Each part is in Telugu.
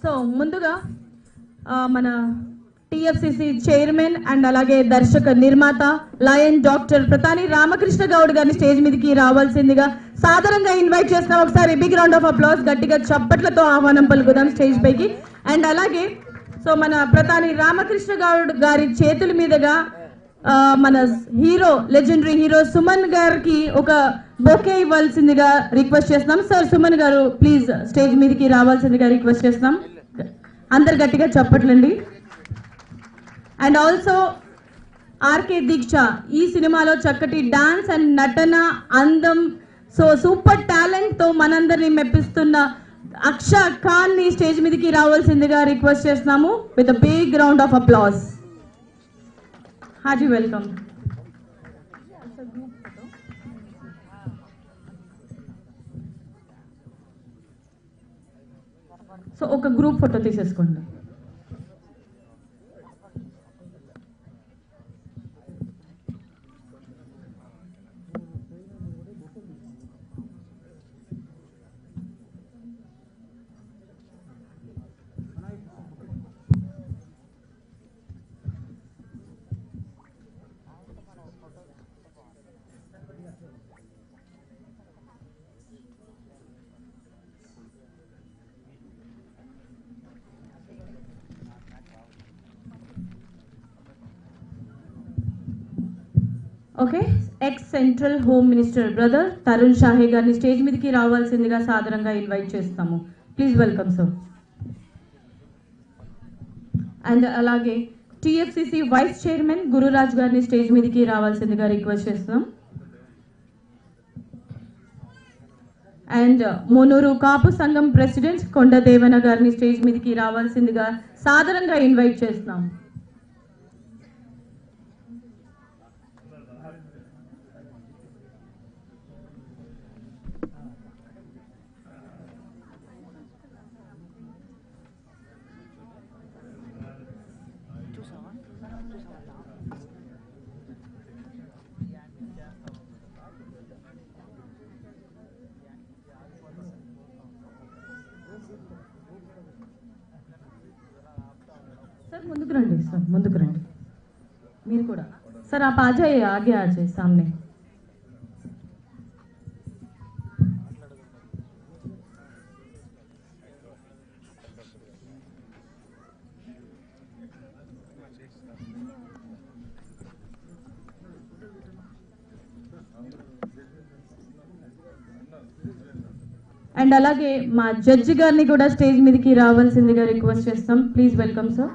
సో ముందుగా మన టిఎఫ్సిసి చైర్మన్ అండ్ అలాగే దర్శక నిర్మాత లయన్ డాక్టర్ ప్రతాని రామకృష్ణ గౌడ్ గారిని స్టేజ్ మీదకి రావాల్సిందిగా సాదరంగా ఇన్వైట్ చేస్తున్నాం. ఒకసారి బిగ్ రౌండ్ ఆఫ్ అప్లాస్, గట్టిగా చప్పట్లతో ఆహ్వానం పలుకుదాం స్టేజ్ పైకి. అండ్ అలాగే సో మన ప్రతాని రామకృష్ణ గౌడ్ గారి చేతుల మీదుగా మన హీరో, లెజెండరీ హీరో సుమన్ గారికి ఒక బొకే ఇవ్వాల్సిందిగా రిక్వెస్ట్ చేస్తున్నాం. సార్ సుమన్ గారు ప్లీజ్ స్టేజ్ మీదకి రావాల్సిందిగా రిక్వెస్ట్ చేస్తున్నాం. అందరు గట్టిగా చప్పట్లండి. అండ్ ఆల్సో ఆర్కే దీక్ష ఈ సినిమాలో చక్కటి డాన్స్ అండ్ నటన, అందం, సో సూపర్ టాలెంట్ తో మనందరినీ మెప్పిస్తున్న అక్ష ఖాన్ ని స్టేజ్ మీదకి రావాల్సిందిగా రిక్వెస్ట్ చేస్తున్నాము with a big round of applause. Haji welcome. So ఒక గ్రూప్ ఫోటో తీసేసుకోండి. Okay, ex central home minister brother Tarun Shahe గారిని స్టేజ్ మీదకి రావాల్సిందిగా సాదరంగా ఇన్వైట్ చేస్తాము. Please welcome sir. అండ్ అలాగే టిఎఫ్సిసి వైస్ చైర్మన్ గురురాజ్ గారిని స్టేజ్ మీదకి రావాల్సిందిగా రిక్వెస్ట్ చేస్తాం. అండ్ మునూరు కాపు సంఘం ప్రెసిడెంట్ కొండ దేవన గారిని స్టేజ్ మీదకి రావాల్సిందిగా సాదరంగా ఇన్వైట్ చేస్తున్నాం. सर ముందుకు రండి, సార్ ముందుకు రండి. మీరు కూడా సార్ आप आ जाइए, आगे आ जाइए सामने. అండ్ అలాగే మా జడ్జి గారిని కూడా స్టేజ్ మీదకి రావాల్సిందిగా రిక్వెస్ట్ చేస్తాం. Please welcome sir.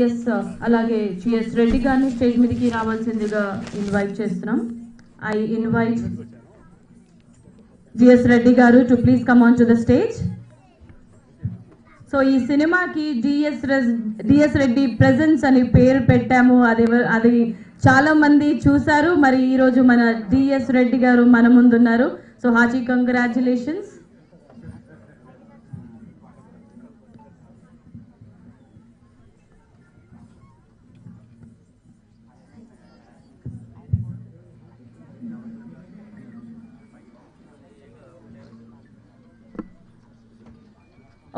Yes sir, అలాగే జిఎస్ రెడ్డి గారిని స్టేజ్ మీదకి రావాల్సిందిగా ఇన్వైట్ చేస్తున్నాం. ఐ ఇన్వైట్ జిఎస్ రెడ్డి గారు to please come on to the stage. So ఈ సినిమాకి డిఎస్ రెడ్డి ప్రెజెన్స్ అని పేరు పెట్టాము. అది చాలా మంది చూసారు. మరి ఈరోజు మన డిఎస్ రెడ్డి గారు మన ముందున్నారు. So Haji congratulations.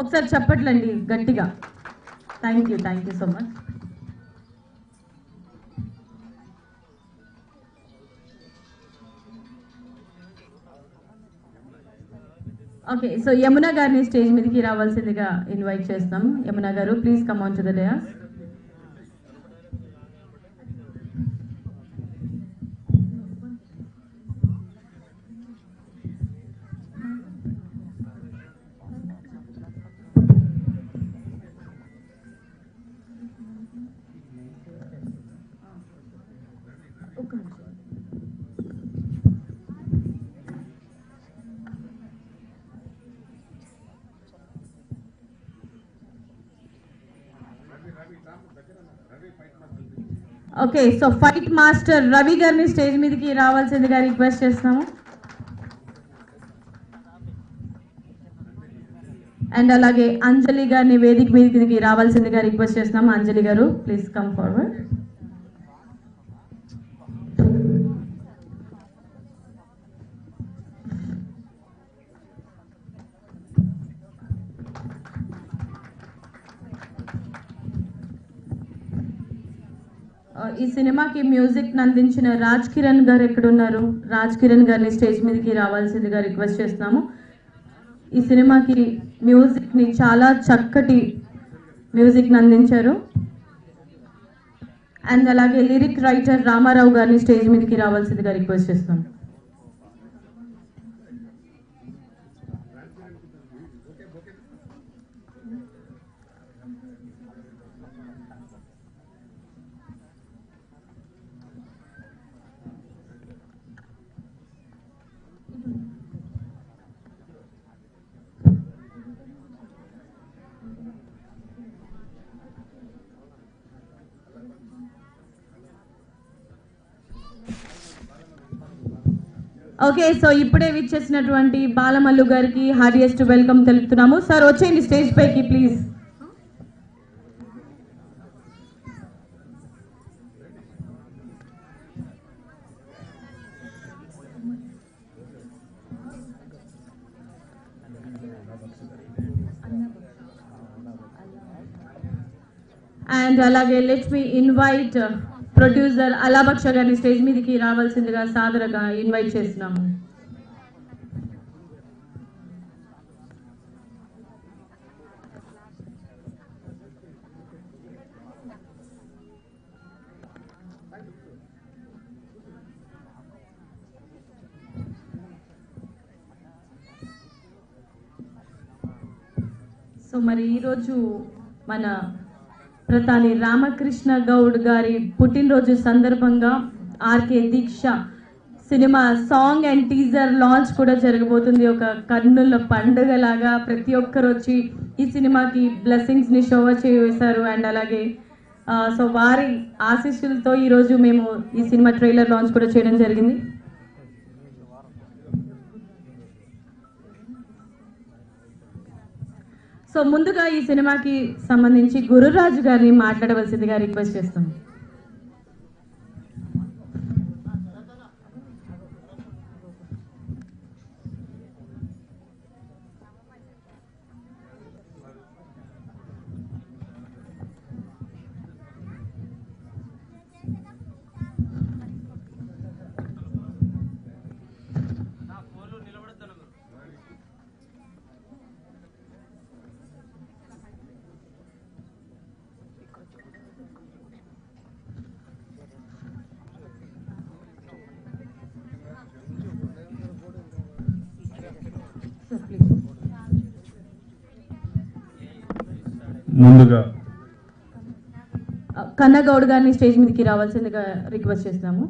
ఒకసారి చెప్పట్లండి గట్టిగా. Thank you so much. Okay, so Yamuna గారిని స్టేజ్ మీదకి రావాల్సిందిగా ఇన్వైట్ చేస్తాం. యమున గారు please come on to the dais. Okay, so fight master Ravi గారిని స్టేజ్ మీదకి రావాల్సిందిగా రిక్వెస్ట్ చేస్తున్నాము. అండ్ అలాగే అంజలి గారిని వేదిక మీదకి రావాల్సిందిగా రిక్వెస్ట్ చేస్తున్నాము. అంజలి గారు ప్లీజ్ కమ్ ఫార్వర్డ్. ఈ సినిమాకి మ్యూజిక్ అందించిన రాజ్ కిరణ్ గారు ఎక్కడున్నారు? రాజ్ కిరణ్ గారిని స్టేజ్ మీదకి రావాల్సిందిగా రిక్వెస్ట్ చేస్తున్నాము. ఈ సినిమాకి మ్యూజిక్ని చాలా చక్కటి మ్యూజిక్ని అందించారు. అండ్ అలాగే లిరిక్ రైటర్ రామారావు గారిని స్టేజ్ మీదకి రావాల్సిందిగా రిక్వెస్ట్ చేస్తున్నాము. ఓకే, సో ఇప్పుడే విచ్చేసినటువంటి బాలమల్లు గారికి హార్డియెస్ట్ వెల్కమ్ తెలుపుతున్నాము. సార్ వచ్చేయండి స్టేజ్ పైకి ప్లీజ్. అండ్ అలాగే లెట్ మీ ఇన్వైట్ ప్రొడ్యూసర్ అలాబక్ష గారిని స్టేజ్ మీదకి రావాల్సిందిగా సాదరంగా ఇన్వైట్ చేస్తున్నాము. సో మరి ఈరోజు మన ప్రతాని రామకృష్ణ గౌడ్ గారి పుట్టినరోజు సందర్భంగా RK Deeksha cinema song and teaser launch కూడా జరగబోతుంది. ఒక కన్నుల పండుగ లాగా ప్రతి ఒక్కరు వచ్చి ఈ సినిమాకి బ్లెస్సింగ్స్ని షో చేశారు. అండ్ అలాగే సో వారి ఆశీస్సులతో ఈరోజు మేము ఈ సినిమా ట్రైలర్ లాంచ్ కూడా చేయడం జరిగింది. సో ముందుగా ఈ సినిమాకి సంబంధించి గురురాజు గారిని మాట్లాడవలసిందిగా రిక్వెస్ట్ చేస్తున్నాం. ముందుగా కన్నగౌడ్ గారిని స్టేజ్ మీదకి రావాల్సిందిగా రిక్వెస్ట్ చేస్తున్నాము.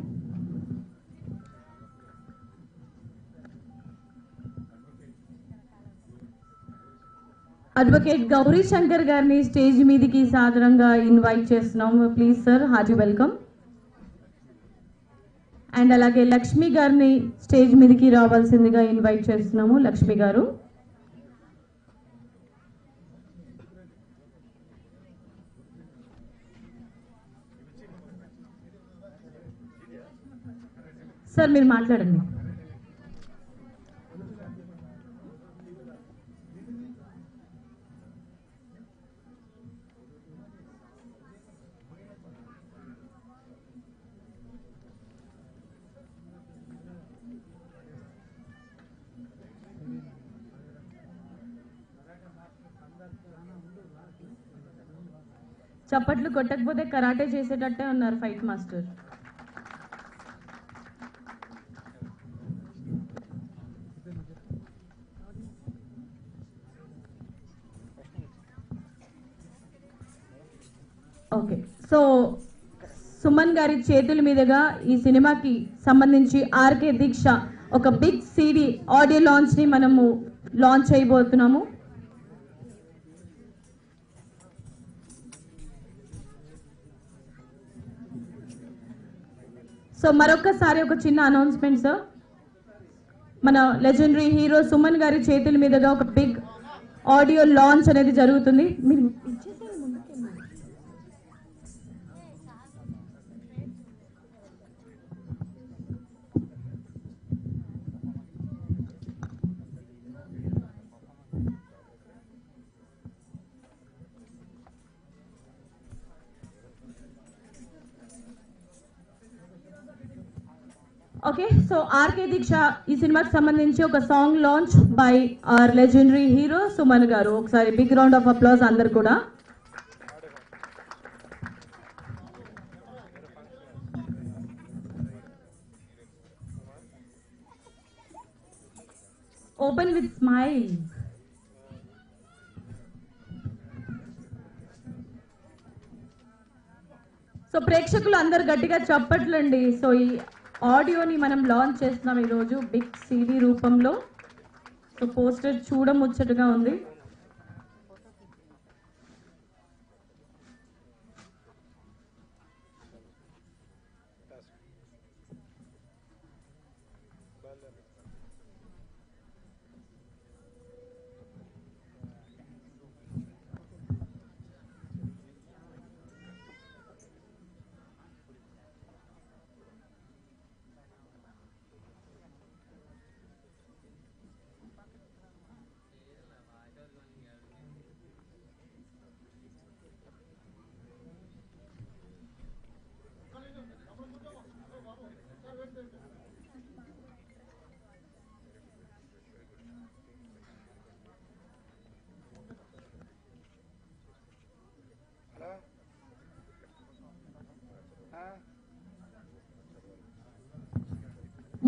అడ్వకేట్ గౌరీ శంకర్ గారిని స్టేజ్ మీదకి సాదరంగా ఇన్వైట్ చేస్తున్నాము. Please sir, hearty welcome. And అలాగే లక్ష్మి గారిని స్టేజ్ మీదకి రావాల్సిందిగా ఇన్వైట్ చేస్తున్నాము. లక్ష్మి గారు. సార్ మీరు మాట్లాడండి. చప్పట్లు కొట్టకపోతే కరాటే చేసేటట్టే ఉన్నారు fight master. Okay, so Suman గారి చేతుల మీదుగా ఈ సినిమాకి సంబంధించి ఆర్కే దీక్ష ఒక బిగ్ సిడి ఆడియో లాంచ్ ని మనము లాంచ్ చేయబోతున్నాము. సో మరొకసారి ఒక చిన్న అనౌన్స్మెంట్ సార్, మన లెజెండరీ హీరో సుమన్ గారి చేతుల మీదుగా ఒక బిగ్ ఆడియో లాంచ్ అనేది జరుగుతుంది. మీరు ఓకే. సో ఆర్కే దీక్ష ఈ సినిమాకి సంబంధించి ఒక song launch by our legendary hero Suman garu. ఒకసారి బిగ్ రౌండ్ ఆఫ్ అప్లాజ్ అందరు కూడా. Open with smile. సో ప్రేక్షకులు అందరు గట్టిగా చప్పట్లండి. సో ఈ ఆడియోని మనం లాంచ్ చేస్తున్నాం ఈరోజు బిగ్ సిడి రూపంలో. సో పోస్టర్ చూడముచ్చటగా ఉంది.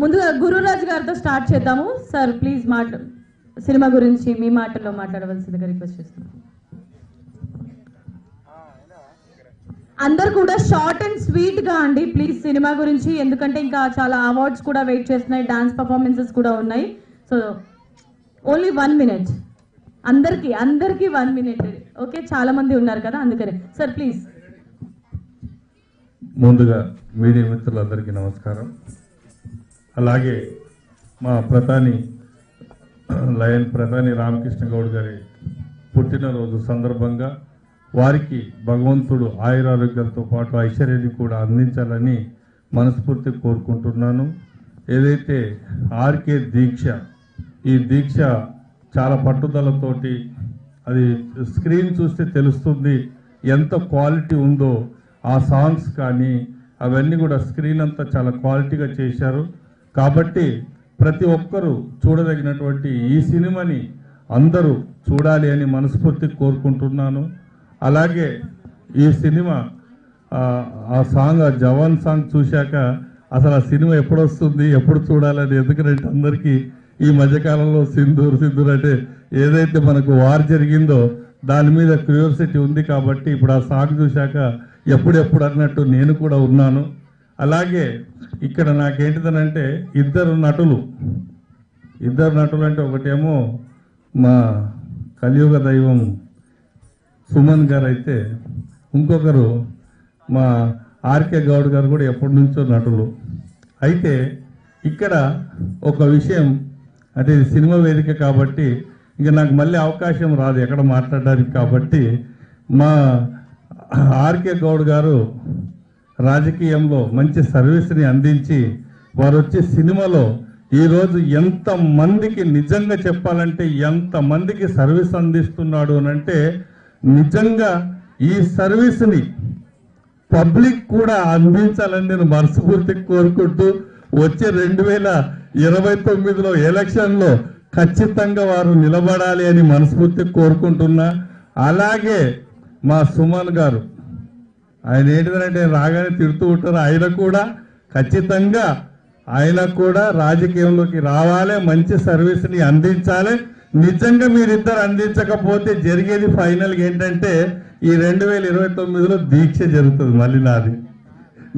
ముందుగా గురురాజ్ గారితో స్టార్ట్ చేద్దాము. సార్ ప్లీజ్ సినిమా గురించి మీ మాటల్లో మాట్లాడవలసిందిగా రిక్వెస్ట్ చేస్తున్నాను. అందరు కూడా షార్ట్ అండ్ స్వీట్ గా అండి ప్లీజ్ సినిమా గురించి, ఎందుకంటే ఇంకా చాలా అవార్డ్స్ కూడా వెయిట్ చేస్తున్నాయి, డాన్స్ పర్ఫార్మెన్సెస్ కూడా ఉన్నాయి. సో ఓన్లీ 1 minute, అందరికి 1 minute. ఓకే, చాలా మంది ఉన్నారు కదా అందుకనే. Sir please. ముందుగా మీడియా మిత్రులందరికీ నమస్కారం. అలాగే మా ప్రధాని రామకృష్ణ గౌడ్ గారి పుట్టినరోజు సందర్భంగా వారికి భగవంతుడు ఆయురారోగ్యాలతో పాటు ఐశ్వర్యాన్ని కూడా అందించాలని మనస్ఫూర్తి కోరుకుంటున్నాను. ఏదైతే ఆర్కే దీక్ష, ఈ దీక్ష చాలా పట్టుదలతోటి, అది స్క్రీన్ చూస్తే తెలుస్తుంది ఎంత క్వాలిటీ ఉందో. ఆ సాంగ్స్ కానీ అవన్నీ కూడా స్క్రీన్ అంతా చాలా క్వాలిటీగా చేశారు. కాబట్టి ప్రతి ఒక్కరూ చూడదగినటువంటి ఈ సినిమాని అందరూ చూడాలి అని మనస్ఫూర్తి కోరుకుంటున్నాను. అలాగే ఈ సినిమా ఆ సాంగ్, ఆ జవాన్ సాంగ్ చూశాక అసలు ఆ సినిమా ఎప్పుడు వస్తుంది, ఎప్పుడు చూడాలని, ఎందుకంటే అందరికీ ఈ మధ్యకాలంలో సింధూర్ అంటే ఏదైతే మనకు వార్ జరిగిందో దాని మీద క్యూరియాసిటీ ఉంది. కాబట్టి ఇప్పుడు ఆ సాంగ్ చూశాక ఎప్పుడెప్పుడు అన్నట్టు నేను కూడా ఉన్నాను. అలాగే ఇక్కడ నాకేంటిదనంటే ఇద్దరు నటులు అంటే ఒకటేమో మా కలియుగ దైవం సుమన్ గారు అయితే, ఇంకొకరు మా ఆర్కే గౌడ్ గారు కూడా ఎప్పటి నుంచో నటులు. అయితే ఇక్కడ ఒక విషయం, అంటే ఇది సినిమా వేదిక కాబట్టి ఇంకా నాకు మళ్ళీ అవకాశం రాదు ఎక్కడ మాట్లాడడానికి. కాబట్టి మా ఆర్కే గౌడ్ గారు రాజకీయంలో మంచి సర్వీస్ని అందించి వారు వచ్చే సినిమాలో ఈరోజు ఎంతమందికి, నిజంగా చెప్పాలంటే ఎంతమందికి సర్వీస్ అందిస్తున్నాడు అని అంటే, నిజంగా ఈ సర్వీస్ని పబ్లిక్ కూడా అందించాలని నేను మనస్ఫూర్తిగా కోరుకుంటూ, వచ్చే 2029లో ఎలక్షన్లో ఖచ్చితంగా వారు నిలబడాలి అని మనస్ఫూర్తిగా కోరుకుంటున్నా. అలాగే మా సుమన్ గారు, ఆయన ఏంటిదంటే రాగానే తిడుతూ ఉంటారు, ఆయన కూడా రాజకీయంలోకి రావాలి, మంచి సర్వీస్ని అందించాలి. నిజంగా మీరిద్దరు అందించకపోతే జరిగేది ఫైనల్గా ఏంటంటే ఈ 2029లో దీక్ష జరుగుతుంది, మళ్ళీ నాది,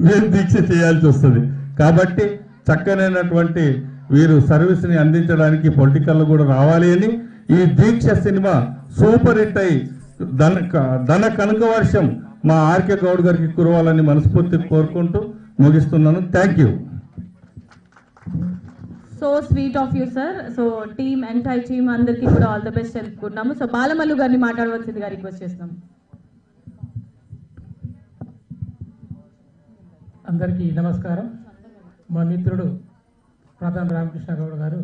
నేను దీక్ష చేయాల్సి వస్తుంది. కాబట్టి చక్కనైనటువంటి వీరు సర్వీస్ని అందించడానికి పొలిటికల్లో కూడా రావాలి అని, ఈ దీక్ష సినిమా సూపర్ హిట్ అయి ధన కనక వర్షం మా ఆర్కే గౌడ్ గారికి కురవాలని మనస్ఫూర్తి కోరుకుంటూ ముగిస్తున్నాను. Thank you. So sweet of you sir. So team entire team అందరికీ కూడా ఆల్ ద బెస్ట్ తెలుపుకుంటున్నాము. సో బాలమల్లు గారిని మాట్లాడవలసిందిగా రిక్వెస్ట్ చేస్తున్నాము. అందరికీ నమస్కారం. మా మిత్రుడు ప్రధాని రామకృష్ణ గౌడ్ గారు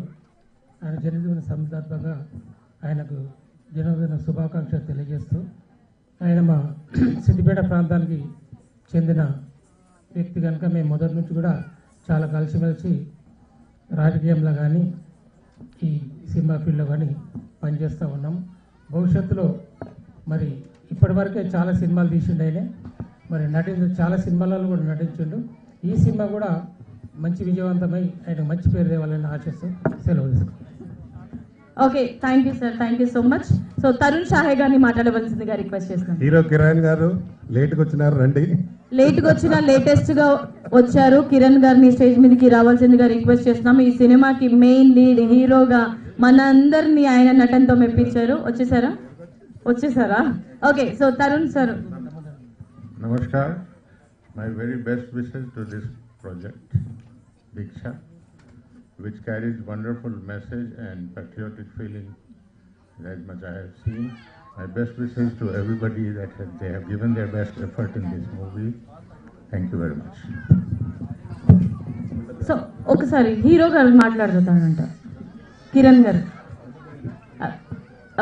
ఆయన జన్మదిన సందర్భంగా ఆయనకు జన్మదిన శుభాకాంక్షలు తెలియజేస్తూ, ఆయన మా సిద్దిపేట ప్రాంతానికి చెందిన వ్యక్తి కనుక మేము మొదటి నుంచి కూడా చాలా కలిసిమెలిసి రాజకీయంలో కానీ ఈ సినిమా ఫీల్డ్లో కానీ పనిచేస్తూ ఉన్నాం. భవిష్యత్తులో మరి ఇప్పటివరకే చాలా సినిమాలు తీసిండు ఆయన, మరి చాలా సినిమాలలో కూడా నటించిండు. ఈ సినిమా కూడా మంచి విజయవంతమై ఆయన మంచి పేరు తేవాలని ఆశిస్తూ సెలవు తీసుకుంటాం. Okay, thank you sir, thank you so much. So Tarun Shahe గారిని మాట్లాడవలసిందిగా రిక్వెస్ట్ చేస్తున్నాం. హీరో కిరణ్ గారు లేట్గా వచ్చినారు, రండి. లేట్గా వచ్చిన లేటెస్ట్ గా వచ్చారు. కిరణ్ గారిని స్టేజ్ మీదకి రావాల్సిందిగా రిక్వెస్ట్ చేస్తున్నాం. ఈ సినిమాకి మెయిన్ లీడ్ హీరోగా మనందరినీ ఆయన నటనతో మెప్పించారు. వచ్చేసారా? Okay, so Tarun sir. Namaskar. My very best wishes to this project, Diksha, which carries wonderful message and patriotic feeling as much I have seen. My best wishes to everybody that they have given their best effort in this movie. Thank you very much. So ఒకసారి హీరో గారు మాట్లాడుతానంట కిరణ్ గారు.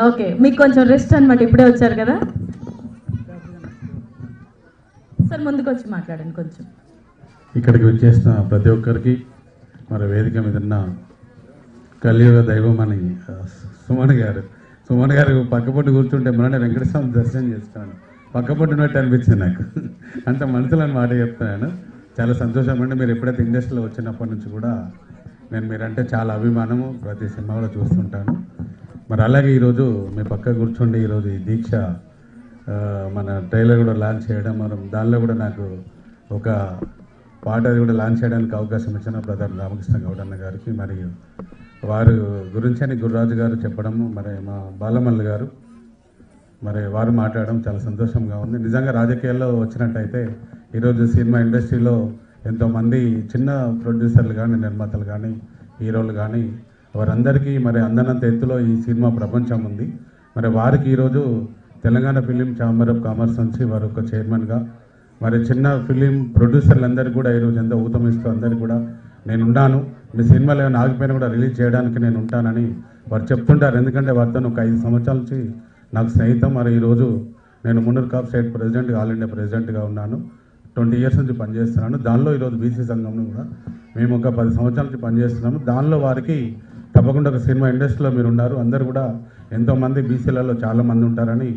ఓకే, మీకు కొంచెం రెస్ట్ అనమాట, ఇప్పుడే వచ్చారు కదా సార్, ముందుకు వచ్చి మాట్లాడండి కొంచెం. ఇక్కడికి వచ్చేసిన ప్రతి ఒక్కరికి, మరి వేదిక మీద ఉన్న కలియుగ దైవం అని సుమన్ గారు పక్కపొట్టు కూర్చుంటే మన వెంకటస్వామి దర్శనం చేస్తున్నాను, పక్కపొట్టు ఉన్నట్టు అనిపించింది నాకు. అంత మనసులని మాట చెప్తున్నాను. చాలా సంతోషం అండి. మీరు ఎప్పుడైతే ఇండస్ట్రీలో వచ్చినప్పటి నుంచి కూడా నేను మీరంటే చాలా అభిమానము, ప్రతి సినిమాలో చూస్తుంటాను. మరి అలాగే ఈరోజు మీ పక్క కూర్చోండి, ఈరోజు ఈ దీక్ష మన ట్రైలర్ కూడా లాంచ్ చేయడం, మనం దానిలో కూడా నాకు ఒక పాట అది కూడా లాంచ్ చేయడానికి అవకాశం ఇచ్చిన ప్రధాని రామకృష్ణ గౌడ్ అన్న గారికి, మరియు వారు గురించి అని గురురాజు గారు చెప్పడము, మరి మా బాలమల్లి గారు మరి వారు మాట్లాడడం చాలా సంతోషంగా ఉంది. నిజంగా రాజకీయాల్లో వచ్చినట్టయితే ఈరోజు సినిమా ఇండస్ట్రీలో ఎంతోమంది చిన్న ప్రొడ్యూసర్లు కానీ, నిర్మాతలు కానీ, హీరోలు కానీ వారందరికీ మరి అందనంత ఎత్తులో ఈ సినిమా ప్రపంచం ఉంది. మరి వారికి ఈరోజు Telangana film chamber of commerce నుంచి వారు ఒక చైర్మన్గా, మరి చిన్న ఫిలిం ప్రొడ్యూసర్లందరికీ కూడా ఈరోజు ఎంతో ఊతమిస్తూ అందరికీ కూడా నేనున్నాను, మీ సినిమాలు ఏమైనా ఆగిపోయినా కూడా రిలీజ్ చేయడానికి నేను ఉంటానని వారు చెప్తుంటారు. ఎందుకంటే వారితో ఒక 5 సంవత్సరాల నుంచి నాకు స్నేహితం. మరి ఈరోజు నేను మున్నూరు కాప్ స్టేట్ ప్రెసిడెంట్గా, ఆల్ ఇండియా ప్రెసిడెంట్గా ఉన్నాను. 20 ఇయర్స్ నుంచి పనిచేస్తున్నాను. దానిలో ఈరోజు బీసీ సంఘంలో కూడా మేము ఒక 10 సంవత్సరాల నుంచి పనిచేస్తున్నాము. దానిలో వారికి తప్పకుండా ఒక సినిమా ఇండస్ట్రీలో మీరు ఉన్నారు, అందరు కూడా ఎంతోమంది బీసీలలో చాలామంది ఉంటారని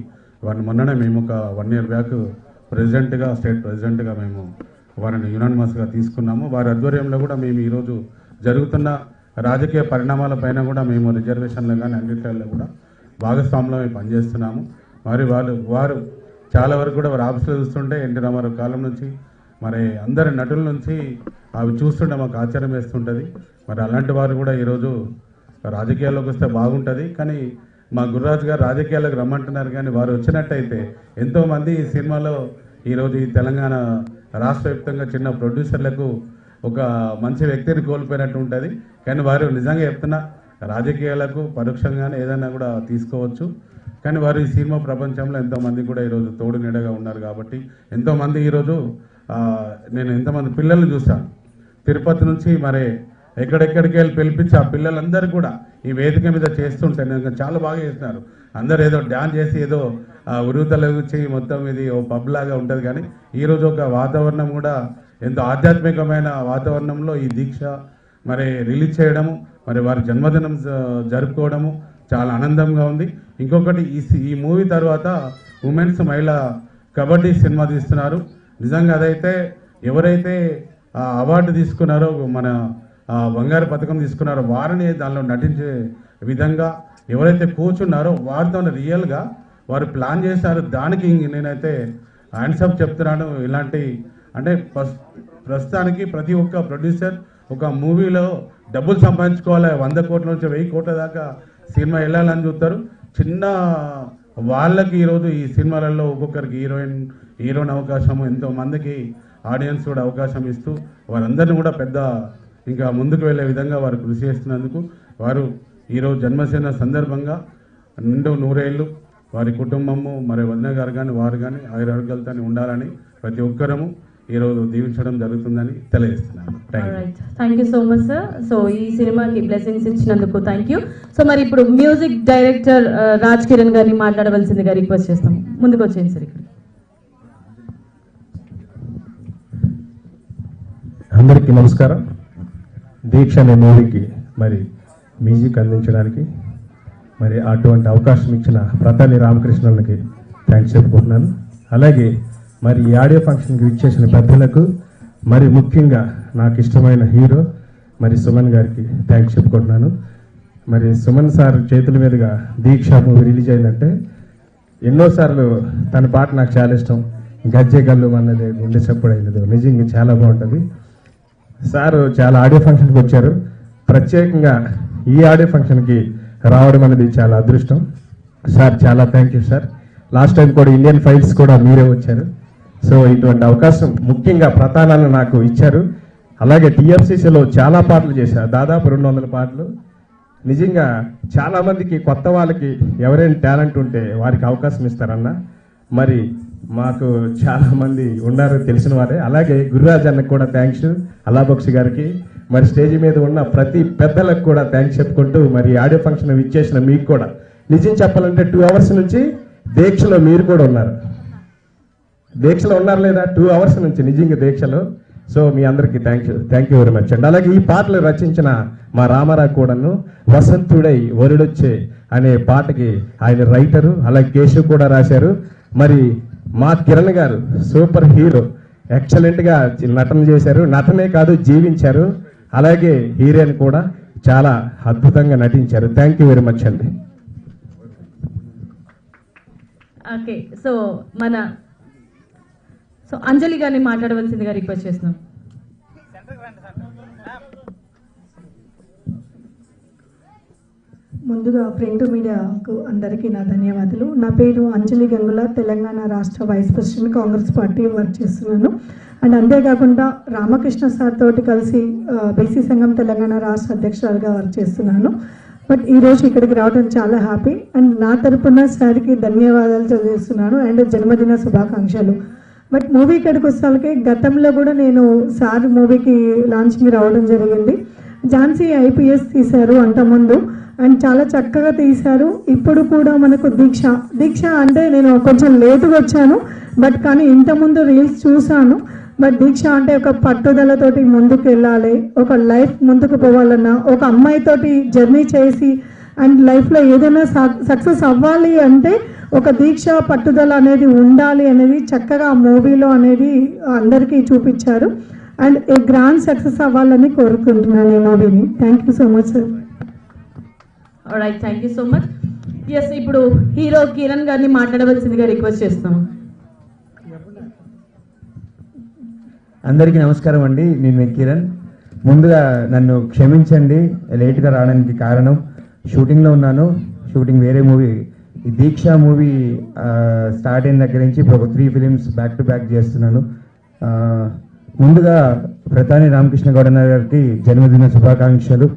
వారిని మొన్ననే మేము ఒక 1 year బ్యాక్ ప్రెసిడెంట్గా, స్టేట్ ప్రెసిడెంట్గా మేము వారిని యునానిమస్గా తీసుకున్నాము. వారి ఆధ్వర్యంలో కూడా మేము ఈరోజు జరుగుతున్న రాజకీయ పరిణామాలపైన కూడా మేము రిజర్వేషన్లు కానీ అన్నింటిలో కూడా భాగస్వామ్యంలో మేము పనిచేస్తున్నాము. మరి వారు చాలా వరకు కూడా వారు ఆఫీసులో చూస్తుంటే ఎన్టీ రామారావు కాలం నుంచి మరి అందరి నటుల నుంచి అవి చూస్తుంటే మాకు ఆశ్చర్యం వేస్తుంటుంది. మరి అలాంటి వారు కూడా ఈరోజు రాజకీయాల్లోకి వస్తే బాగుంటుంది. కానీ మా గురురాజు గారు రాజకీయాలకు రమ్మంటున్నారు, కానీ వారు వచ్చినట్టయితే ఎంతోమంది ఈ సినిమాలో ఈరోజు ఈ తెలంగాణ రాష్ట్ర వ్యాప్తంగా చిన్న ప్రొడ్యూసర్లకు ఒక మంచి వ్యక్తిని కోల్పోయినట్టు ఉంటుంది. కానీ వారు నిజంగా చెప్తున్నా రాజకీయాలకు పరోక్షంగానే ఏదైనా కూడా తీసుకోవచ్చు. కానీ వారు ఈ సినిమా ప్రపంచంలో ఎంతోమంది కూడా ఈరోజు తోడు నీడగా ఉన్నారు. కాబట్టి ఎంతోమంది ఈరోజు నేను ఎంతోమంది పిల్లల్ని చూస్తాను తిరుపతి నుంచి, మరి ఎక్కడెక్కడికి వెళ్ళి పిలిపించి ఆ పిల్లలందరూ కూడా ఈ వేదిక మీద చేస్తుంటే నేను చాలా బాగా చేస్తున్నారు. అందరూ ఏదో డ్యాన్స్ చేసి ఏదో ఉరుతలగుచ్చి మొత్తం ఇది ఓ పబ్ లాగా ఉంటుంది. కానీ ఈరోజు ఒక వాతావరణం కూడా ఎంతో ఆధ్యాత్మికమైన వాతావరణంలో ఈ దీక్ష మరి రిలీజ్ చేయడము, మరి వారి జన్మదినం జరుపుకోవడము చాలా ఆనందంగా ఉంది. ఇంకొకటి ఈ మూవీ తర్వాత ఉమెన్స్ మహిళా కబడ్డీ సినిమా తీస్తున్నారు. నిజంగా అదైతే ఎవరైతే అవార్డు తీసుకున్నారో, మన బంగారు పథకం తీసుకున్నారో వారిని దానిలో నటించే విధంగా ఎవరైతే కోచ్ ఉన్నారో వారితో రియల్గా వారు ప్లాన్ చేశారు. దానికి నేనైతే హ్యాండ్సప్ చెప్తున్నాను. ఇలాంటి అంటే ప్రస్తుతానికి ప్రతి ఒక్క ప్రొడ్యూసర్ ఒక మూవీలో డబ్బులు సంపాదించుకోవాలి, 100 కోట్ల నుంచి 1000 కోట్ల దాకా సినిమా వెళ్ళాలని చూస్తారు. చిన్న వాళ్ళకి ఈరోజు ఈ సినిమాలలో ఒక్కొక్కరికి హీరోయిన్ అవకాశము, ఎంతోమందికి ఆడియన్స్ కూడా అవకాశం ఇస్తూ వారందరినీ కూడా పెద్ద ఇంకా ముందుకు వెళ్ళే విధంగా వారు కృషి చేస్తున్నందుకు వారు ఈరోజు జన్మదిన సందర్భంగా నిండు నూరేళ్ళు వారి కుటుంబము మరి వదిన గారు కానీ వారు కానీ ఆయురారోగ్యాలతో ఉండాలని ప్రతి ఒక్కరము ఈరోజు దీవించడం జరుగుతుందని తెలియజేస్తున్నాను. Thank you so much sir. So ఈ సినిమాకి బ్లెస్సింగ్స్ ఇచ్చినందుకు థ్యాంక్ యూ. సో మరి ఇప్పుడు మ్యూజిక్ డైరెక్టర్ రాజ్ కిరణ్ గారిని మాట్లాడవలసిందిగా రిక్వెస్ట్ చేస్తాం. ముందుకు వచ్చేయండి సార్. ఇక్కడ అందరికీ నమస్కారం. దీక్ష అనే మూవీకి మరి మ్యూజిక్ అందించడానికి మరి అటువంటి అవకాశం ఇచ్చిన ప్రతాని రామకృష్ణన్కి థ్యాంక్స్ చెప్పుకుంటున్నాను. అలాగే మరి ఈ ఆడియో ఫంక్షన్కి ఇచ్చేసిన పెద్దలకు మరి ముఖ్యంగా నాకు ఇష్టమైన హీరో మరి సుమన్ గారికి థ్యాంక్స్ చెప్పుకుంటున్నాను. మరి సుమన్ సార్ చేతుల మీదుగా దీక్ష మూవీ రిలీజ్ అయిందంటే ఎన్నోసార్లు తన పాట నాకు చాలా ఇష్టం. గజ్జె గల్లు అన్నది గుండె చప్పుడు అయినది నిజంగా చాలా బాగుంటుంది. సార్ చాలా ఆడియో ఫంక్షన్కి వచ్చారు. ప్రత్యేకంగా ఈ ఆడియో ఫంక్షన్కి రావడం అనేది చాలా అదృష్టం. సార్ చాలా thank you sir. Last time కూడా ఇండియన్ ఫైల్స్ కూడా మీరే వచ్చారు. సో ఇటువంటి అవకాశం ముఖ్యంగా ప్రతానాన్ని నాకు ఇచ్చారు. అలాగే టీఎఫ్సీసీలో చాలా పాటలు చేశారు, దాదాపు 200 పాటలు. నిజంగా చాలామందికి కొత్త వాళ్ళకి ఎవరైనా టాలెంట్ ఉంటే వారికి అవకాశం ఇస్తారన్న. మరి మాకు చాలామంది ఉన్నారు తెలిసిన వారే. అలాగే గురురాజ్ అన్నకు కూడా థ్యాంక్స్, అలాబక్షి గారికి, మరి స్టేజ్ మీద ఉన్న ప్రతి పెద్దలకు కూడా థ్యాంక్స్ చెప్పుకుంటూ మరి ఆడియో ఫంక్షన్ ఇచ్చేసిన మీకు కూడా నిజం చెప్పాలంటే 2 అవర్స్ నుంచి దీక్షలో మీరు కూడా ఉన్నారు. దీక్షలో ఉన్నారు లేదా 2 అవర్స్ నుంచి నిజంగా దీక్షలో. సో మీ అందరికీ థ్యాంక్ యూ వెరీ మచ్ అండి. అలాగే ఈ పాటలు రచించిన మా రామారావు కూడాను వసంతుడై వరుడొచ్చే అనే పాటకి ఆయన రైటరు, అలాగే కేశవ్ కూడా రాశారు. మరి మా కిరణ్ గారు సూపర్ హీరో, ఎక్సలెంట్గా నటన చేశారు. నటనే కాదు జీవించారు. అలాగే హీరోయిన్ కూడా చాలా అద్భుతంగా నటించారు. థ్యాంక్ యూ వెరీ మచ్ అండి. ఓకే. సో అంజలి గారిని మాట్లాడవలసిందిగా రిక్వెస్ట్ చేస్తున్నాం. ముందుగా ప్రింట్ మీడియాకు అందరికీ నా ధన్యవాదాలు. నా పేరు అంజలి గంగుల, తెలంగాణ రాష్ట్ర vice president, Congress party work చేస్తున్నాను. అండ్ అంతేకాకుండా రామకృష్ణ సార్ తోటి కలిసి బీసీ సంఘం తెలంగాణ రాష్ట్ర అధ్యక్షురాలుగా వర్క్ చేస్తున్నాను. బట్ ఈరోజు ఇక్కడికి రావడం చాలా హ్యాపీ. అండ్ నా తరపున సార్కి ధన్యవాదాలు తెలియజేస్తున్నాను అండ్ జన్మదిన శుభాకాంక్షలు. బట్ మూవీ ఇక్కడికి వచ్చేసరికి గతంలో కూడా నేను సార్ మూవీకి లాంచింగ్ రావడం జరిగింది. ఝాన్సీ ఐపీఎస్ తీశారు అంతకుముందు, అండ్ చాలా చక్కగా తీశారు. ఇప్పుడు కూడా మనకు దీక్ష అంటే నేను కొంచెం లేటుగా వచ్చాను, బట్ కానీ ఇంతకుముందు రీల్స్ చూశాను. బట్ దీక్ష అంటే ఒక పట్టుదలతోటి ముందుకు వెళ్ళాలి, ఒక లైఫ్ ముందుకు పోవాలన్నా, ఒక అమ్మాయితోటి జర్నీ చేసి అండ్ లైఫ్లో ఏదైనా సక్సెస్ అవ్వాలి అంటే ఒక దీక్ష పట్టుదల అనేది ఉండాలి అనేది చక్కగా ఆ మూవీలో అనేది అందరికీ చూపించారు. అండ్ ఏ గ్రాండ్ సక్సెస్ అవ్వాలని కోరుకుంటున్నాను ఈ మూవీని. Thank you so much sir. Alright, thank you so much. Yes, ఇప్పుడు హీరో కిరణ్ గారిని మాట్లాడవలసిందిగా రిక్వెస్ట్ చేస్తాం. అందరికీ నమస్కారం అండి. నేను కిరణ్. ముందుగా నన్ను క్షమించండి లేట్గా రావడానికి కారణం షూటింగ్లో ఉన్నాను. షూటింగ్ వేరే మూవీ, ఈ దీక్ష మూవీ స్టార్ట్ అయిన దగ్గర నుంచి ఇప్పుడు ఒక 3 ఫిలిమ్స్ బ్యాక్ టు బ్యాక్ చేస్తున్నాను. ముందుగా ప్రతాని రామకృష్ణ గౌడ్ అన్న గారికి జన్మదిన శుభాకాంక్షలు.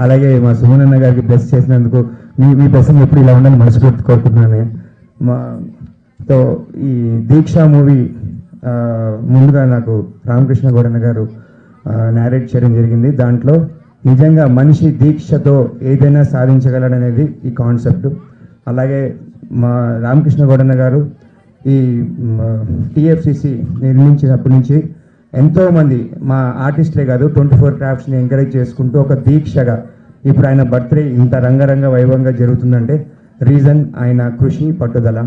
అలాగే మా సుమన్ అన్న గారికి బ్లెస్ చేసినందుకు మీ బ్లెస్సింగ్ ఎప్పుడు ఇలా ఉండాలని మనస్ఫూర్తి కోరుకుంటున్నాను. ఈ దీక్ష మూవీ ముందుగా నాకు రామకృష్ణ గౌడ్ అన్న గారు నేరేట్ చేయడం జరిగింది. దాంట్లో నిజంగా మనిషి దీక్షతో ఏదైనా సాధించగలడనేది ఈ కాన్సెప్ట్. అలాగే మా రామకృష్ణ గౌడ్ అన్న గారు ఈ టీఎఫ్సిసి నిర్మించినప్పటి నుంచి ఎంతోమంది మా ఆర్టిస్టులే కాదు 24 క్రాఫ్ట్స్ని ఎంకరేజ్ చేసుకుంటూ ఒక దీక్షగా ఇప్పుడు ఆయన బర్త్డే ఇంత రంగరంగ వైభవంగా జరుగుతుందంటే రీజన్ ఆయన కృషి, పట్టుదల.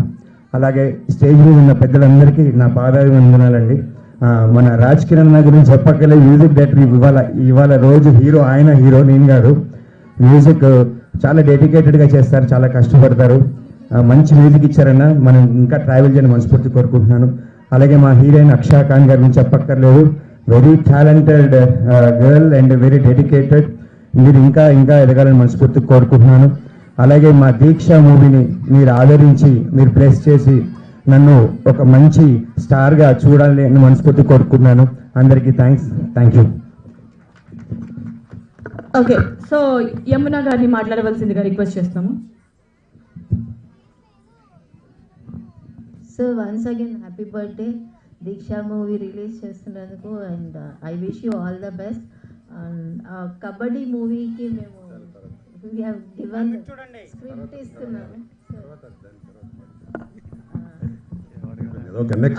అలాగే స్టేజ్ మీద ఉన్న పెద్దలందరికీ నా పాదాభివందనాలండి. మన రాజ్ కిరణ్ అన్న గురించి చెప్పక్కలే, మ్యూజిక్ డైరెక్టర్ ఇవాళ రోజు హీరో, ఆయన హీరో, నేను కాదు. మ్యూజిక్ చాలా డెడికేటెడ్గా చేస్తారు, చాలా కష్టపడతారు. మంచి మ్యూజిక్ ఇచ్చారన్న, మనం ఇంకా ట్రావెల్ చేయని మనస్ఫూర్తి కోరుకుంటున్నాను. అలాగే మా హీరోయిన్ అక్షా ఖాన్ గారి గురించి చెప్పక్కర్లేదు. Very talented girl and very dedicated. మీరు ఇంకా ఇంకా ఎదగాలని మనస్ఫూర్తి కోరుకుంటున్నాను. అలాగే మా దీక్ష మూవీని మీరు ఆదరించి, మీరు ప్రెస్ చేసి నన్ను ఒక మంచి స్టార్గా చూడాలి అని మనస్ఫూర్తి కోరుకున్నాను. అందరికీ thank you. Okay, so Yamuna గారిని మాట్లాడవలసిందిగా రిక్వెస్ట్ చేస్తాము. So once again happy birthday. Deeksha movie release చేస్తున్నందుకు and I wish you all the best. And Kabaddi మూవీకి మేము గివెన్ స్క్రిప్ట్ ఇస్తున్నాము.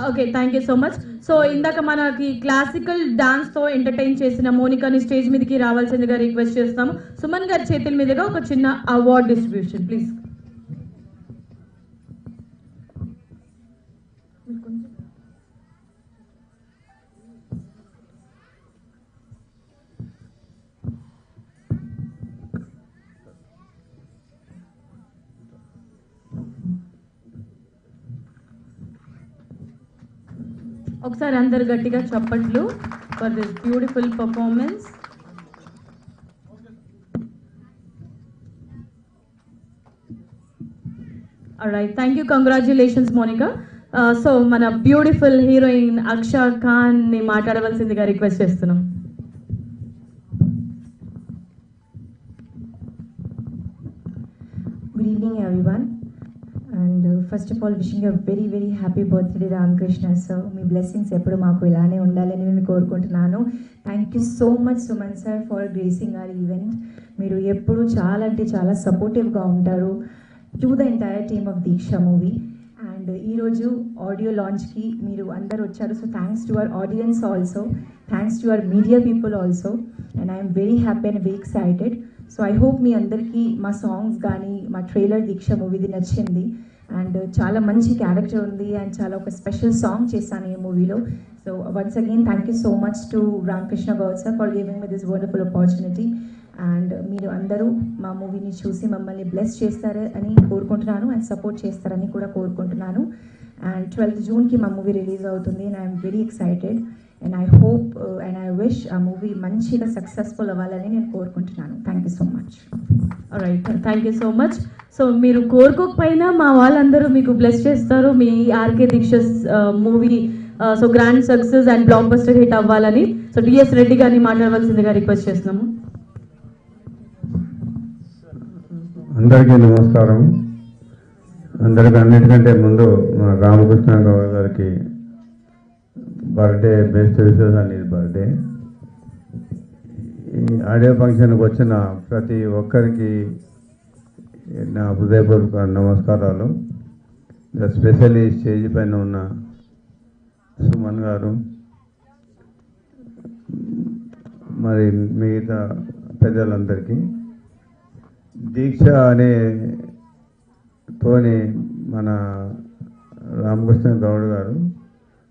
Okay, thank you so much. So ఇందాక మనకి క్లాసికల్ డాన్స్ తో ఎంటర్టైన్ చేసిన మోనికాని స్టేజ్ మీదకి రావాల్సిందిగా రిక్వెస్ట్ చేస్తాము. సుమన్ గారి చేతుల మీదుగా ఒక చిన్న అవార్డ్ డిస్ట్రిబ్యూషన్ ప్లీజ్. ఒకసారి అందరు గట్టిగా చప్పట్లు for this beautiful performance. Alright, thank you, congratulations Monica. So మన బ్యూటిఫుల్ హీరోయిన్ అక్షా ఖాన్ ని మాట్లాడవలసిందిగా రిక్వెస్ట్ చేస్తున్నాం. Good evening, everyone. And first of all, wishing you a very, very happy birthday, Ramakrishna sir. Me blessings ఎప్పుడు మాకు ఇలానే ఉండాలని నేను కోరుకుంటున్నాను. Thank you so much Suman sir for gracing our event. మీరు ఎప్పుడు చాలా అంటే చాలా సపోర్టివ్గా ఉంటారు to the entire team of Deeksha movie. And ఈరోజు ఆడియో లాంచ్కి మీరు అందరు వచ్చారు. So thanks to our audience also, thanks to our media people also. And I'm very happy and very excited. So I hope మీ అందరికీ మా సాంగ్స్ కానీ మా ట్రైలర్ దీక్ష మూవీది నచ్చింది. అండ్ చాలా మంచి క్యారెక్టర్ ఉంది అండ్ చాలా ఒక స్పెషల్ సాంగ్ చేశాను ఈ మూవీలో. So once again thank you so much to Ramakrishna Goud sir for giving me this wonderful opportunity. And మీరు అందరూ మా మూవీని చూసి మమ్మల్ని బ్లెస్ చేస్తారు అని కోరుకుంటున్నాను అండ్ సపోర్ట్ చేస్తారని కూడా కోరుకుంటున్నాను. అండ్ 12th జూన్కి మా మూవీ రిలీజ్ అవుతుంది and I'm very excited and I hope and I wish ఆ మూవీ మంచిగా సక్సెస్ఫుల్ అవ్వాలని నేను కోరుకుంటున్నాను. Thank you so much. Right, thank you so much. So మీరు కోరుకోకపోయినా మా వాళ్ళందరూ మీకు బ్లెస్ చేస్తారు మీ RK Deeksha movie so grand success and blockbuster hit అవ్వాలని. సో డిఎస్ రెడ్డి గారిని మాట్లాడవలసిందిగా రిక్వెస్ట్ చేస్తున్నాము. అందరికీ నమస్కారం. అందరికీ అన్నిటికంటే ముందు మా రామకృష్ణ గౌడ్ గారికి బర్త్డే, బెస్ట్ విషెస్ అండ్ ఇది బర్త్డే. ఈ ఆడియో ఫంక్షన్కి వచ్చిన ప్రతి ఒక్కరికి నా హృదయపూర్వక నమస్కారాలు. స్పెషల్లీ స్టేజ్ పైన ఉన్న సుమన్ గారు, మరి మిగతా పెద్దలందరికీ. దీక్ష అనే తోని మన రామకృష్ణ గౌడ్ గారు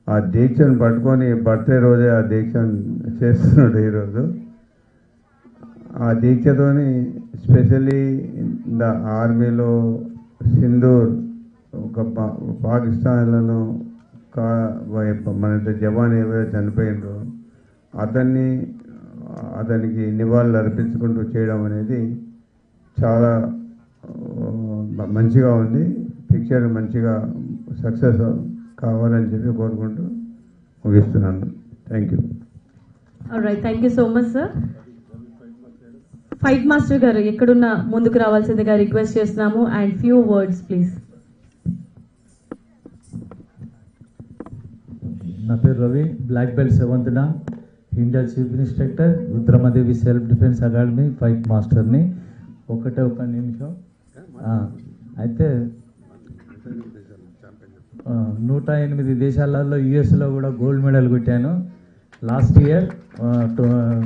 ఆ దీక్షను పట్టుకొని బర్త్డే రోజే ఆ దీక్షను చేస్తున్నాడు ఈరోజు. ఆ దీక్షతోని స్పెషల్లీ ద ఆర్మీలో సింధూర్ ఒక పాకిస్తాన్లను మన జవాన్ ఎవరైతే చనిపోయినరో అతనికి నివాళులు అర్పించుకుంటూ చేయడం అనేది చాలా మంచిగా ఉంది. పిక్చర్ మంచిగా సక్సెస్ కావాలని చెప్పి కోరుకుంటూ ముగిస్తున్నాను. Thank you. Alright, thank you so much sir. Fight master garu ఎక్కడున్నా ముందుకు రావాల్సిందిగా రిక్వెస్ట్ చేస్తున్నాము. And few words please. నా పేరు Ravi, black belt 7th dan, India chief instructor, Rudramadevi self defence academy fight మాస్టర్ని. ఒక నిమిషం. అయితే 108 దేశాలలో యుఎస్లో కూడా గోల్డ్ మెడల్ కొట్టాను లాస్ట్ ఇయర్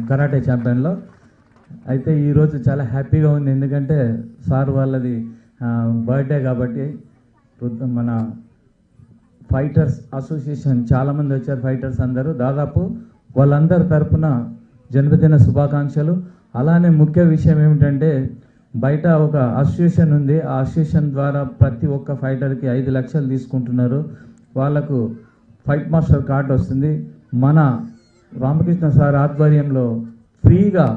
కరాటే ఛాంపియన్లో. అయితే ఈరోజు చాలా హ్యాపీగా ఉంది, ఎందుకంటే సార్ వాళ్ళది బర్త్డే కాబట్టి. మన ఫైటర్స్ అసోసియేషన్ చాలామంది వచ్చారు, ఫైటర్స్ అందరూ, దాదాపు వాళ్ళందరి తరపున జన్మదిన శుభాకాంక్షలు. అలానే ముఖ్య విషయం ఏమిటంటే బయట ఒక అసోసియేషన్ ఉంది, ఆ అసోసియేషన్ ద్వారా ప్రతి ఒక్క ఫైటర్కి 5 లక్షలు తీసుకుంటున్నారు. వాళ్ళకు ఫైట్ మాస్టర్ కార్డు వస్తుంది. మన రామకృష్ణ సార్ ఆధ్వర్యంలో ఫ్రీగా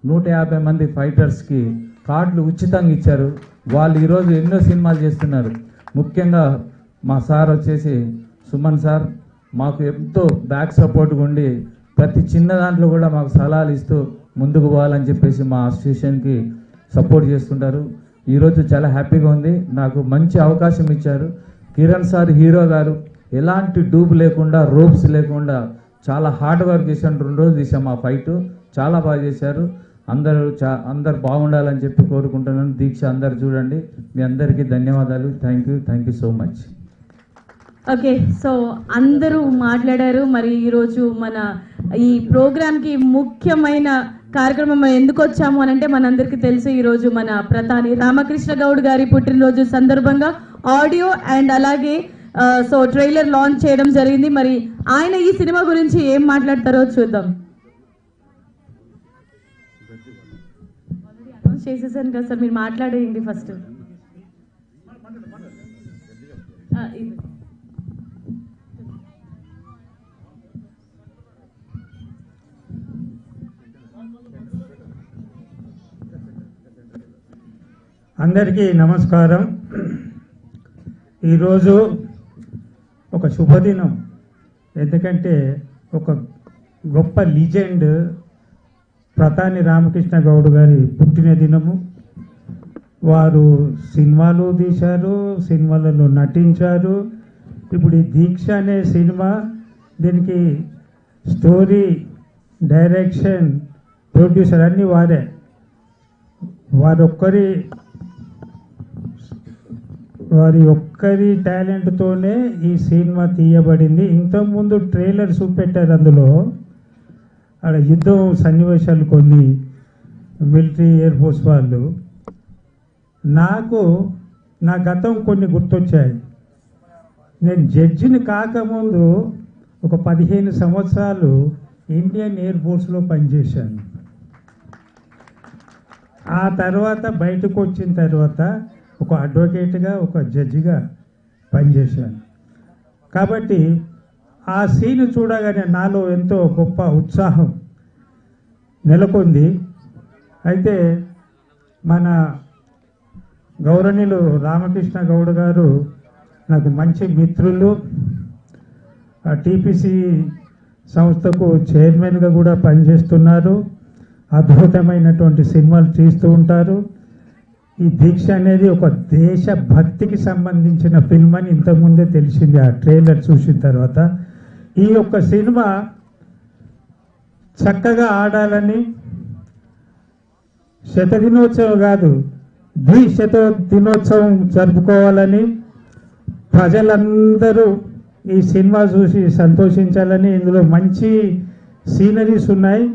150 మంది ఫైటర్స్కి కార్డులు ఉచితంగా ఇచ్చారు. వాళ్ళు ఈరోజు ఎన్నో సినిమాలు చేస్తున్నారు. ముఖ్యంగా మా సార్ వచ్చేసి సుమన్ సార్ మాకు ఎంతో బ్యాక్ సపోర్ట్గా ఉండి ప్రతి చిన్న దాంట్లో కూడా మాకు సలహాలు ఇస్తూ ముందుకు పోవాలని చెప్పేసి మా అసోసియేషన్కి సపోర్ట్ చేస్తుంటారు. ఈరోజు చాలా హ్యాపీగా ఉంది. నాకు మంచి అవకాశం ఇచ్చారు. కిరణ్ సార్ హీరో గారు ఎలాంటి డూబ్ లేకుండా రోప్స్ లేకుండా చాలా హార్డ్ వర్క్ చేశాను. 2 రోజులు తీసాం ఆ ఫైట్, చాలా బాగా చేశారు. అందరు బాగుండాలని చెప్పి కోరుకుంటున్నాను. దీక్ష అందరు చూడండి. మీ అందరికీ ధన్యవాదాలు. Thank you so much. Okay, so అందరూ మాట్లాడారు. మరి ఈరోజు మన ఈ ప్రోగ్రామ్కి ముఖ్యమైన కార్యక్రమం ఎందుకు వచ్చాము అని అంటే మనందరికీ తెలుసు. ఈరోజు మన ప్రధాని రామకృష్ణ గౌడ్ గారి పుట్టినరోజు సందర్భంగా ఆడియో అండ్ అలాగే సో ట్రైలర్ లాంచ్ చేయడం జరిగింది. మరి ఆయన ఈ సినిమా గురించి ఏం మాట్లాడతారో చూద్దాం. అనౌన్స్ చేసేసాను కదా సార్, మీరు మాట్లాడేయండి ఫస్ట్. అందరికీ నమస్కారం. ఈరోజు ఒక శుభదినం. ఎందుకంటే ఒక గొప్ప లిజెండ్ ప్రధాని రామకృష్ణ గౌడ్ గారి పుట్టినదినము. వారు సినిమాలు తీశారు, సినిమాలలో నటించారు. ఇప్పుడు ఈ దీక్ష అనే సినిమా, దీనికి స్టోరీ, డైరెక్షన్, ప్రొడ్యూసర్ అన్నీ వారే. వారి ఒక్కరి టాలెంట్తోనే ఈ సినిమా తీయబడింది. ఇంతకుముందు ట్రైలర్ చూపెట్టారు. అందులో అక్కడ యుద్ధం సన్నివేశాలు కొన్ని, మిలిటరీ ఎయిర్ ఫోర్స్ వాళ్ళు. నా గతం కొన్ని గుర్తొచ్చాయి. నేను జడ్జిని కాకముందు ఒక 15 సంవత్సరాలు ఇండియన్ ఎయిర్ ఫోర్స్లో పనిచేశాను. ఆ తర్వాత బయటకు వచ్చిన తర్వాత ఒక అడ్వకేట్గా, ఒక జడ్జిగా పనిచేశాను. కాబట్టి ఆ సీన్ చూడగానే నాలో ఎంతో గొప్ప ఉత్సాహం నెలకొంది. అయితే మన గౌరవనీయులు రామకృష్ణ గౌడ్ గారు నాకు మంచి మిత్రులు. టీపీసీ సంస్థకు చైర్మన్గా కూడా పనిచేస్తున్నారు. అద్భుతమైనటువంటి సినిమాలు తీస్తూ ఉంటారు. ఈ దీక్ష అనేది ఒక దేశభక్తికి సంబంధించిన ఫిల్మ్ అని ఇంతకుముందే తెలిసింది ఆ ట్రైలర్ చూసిన తర్వాత. ఈ యొక్క సినిమా చక్కగా ఆడాలని, శతదినోత్సవం కాదు, ద్విశత దినోత్సవం జరుపుకోవాలని, ప్రజలందరూ ఈ సినిమా చూసి సంతోషించాలని. ఇందులో మంచి సీనరీస్ ఉన్నాయి,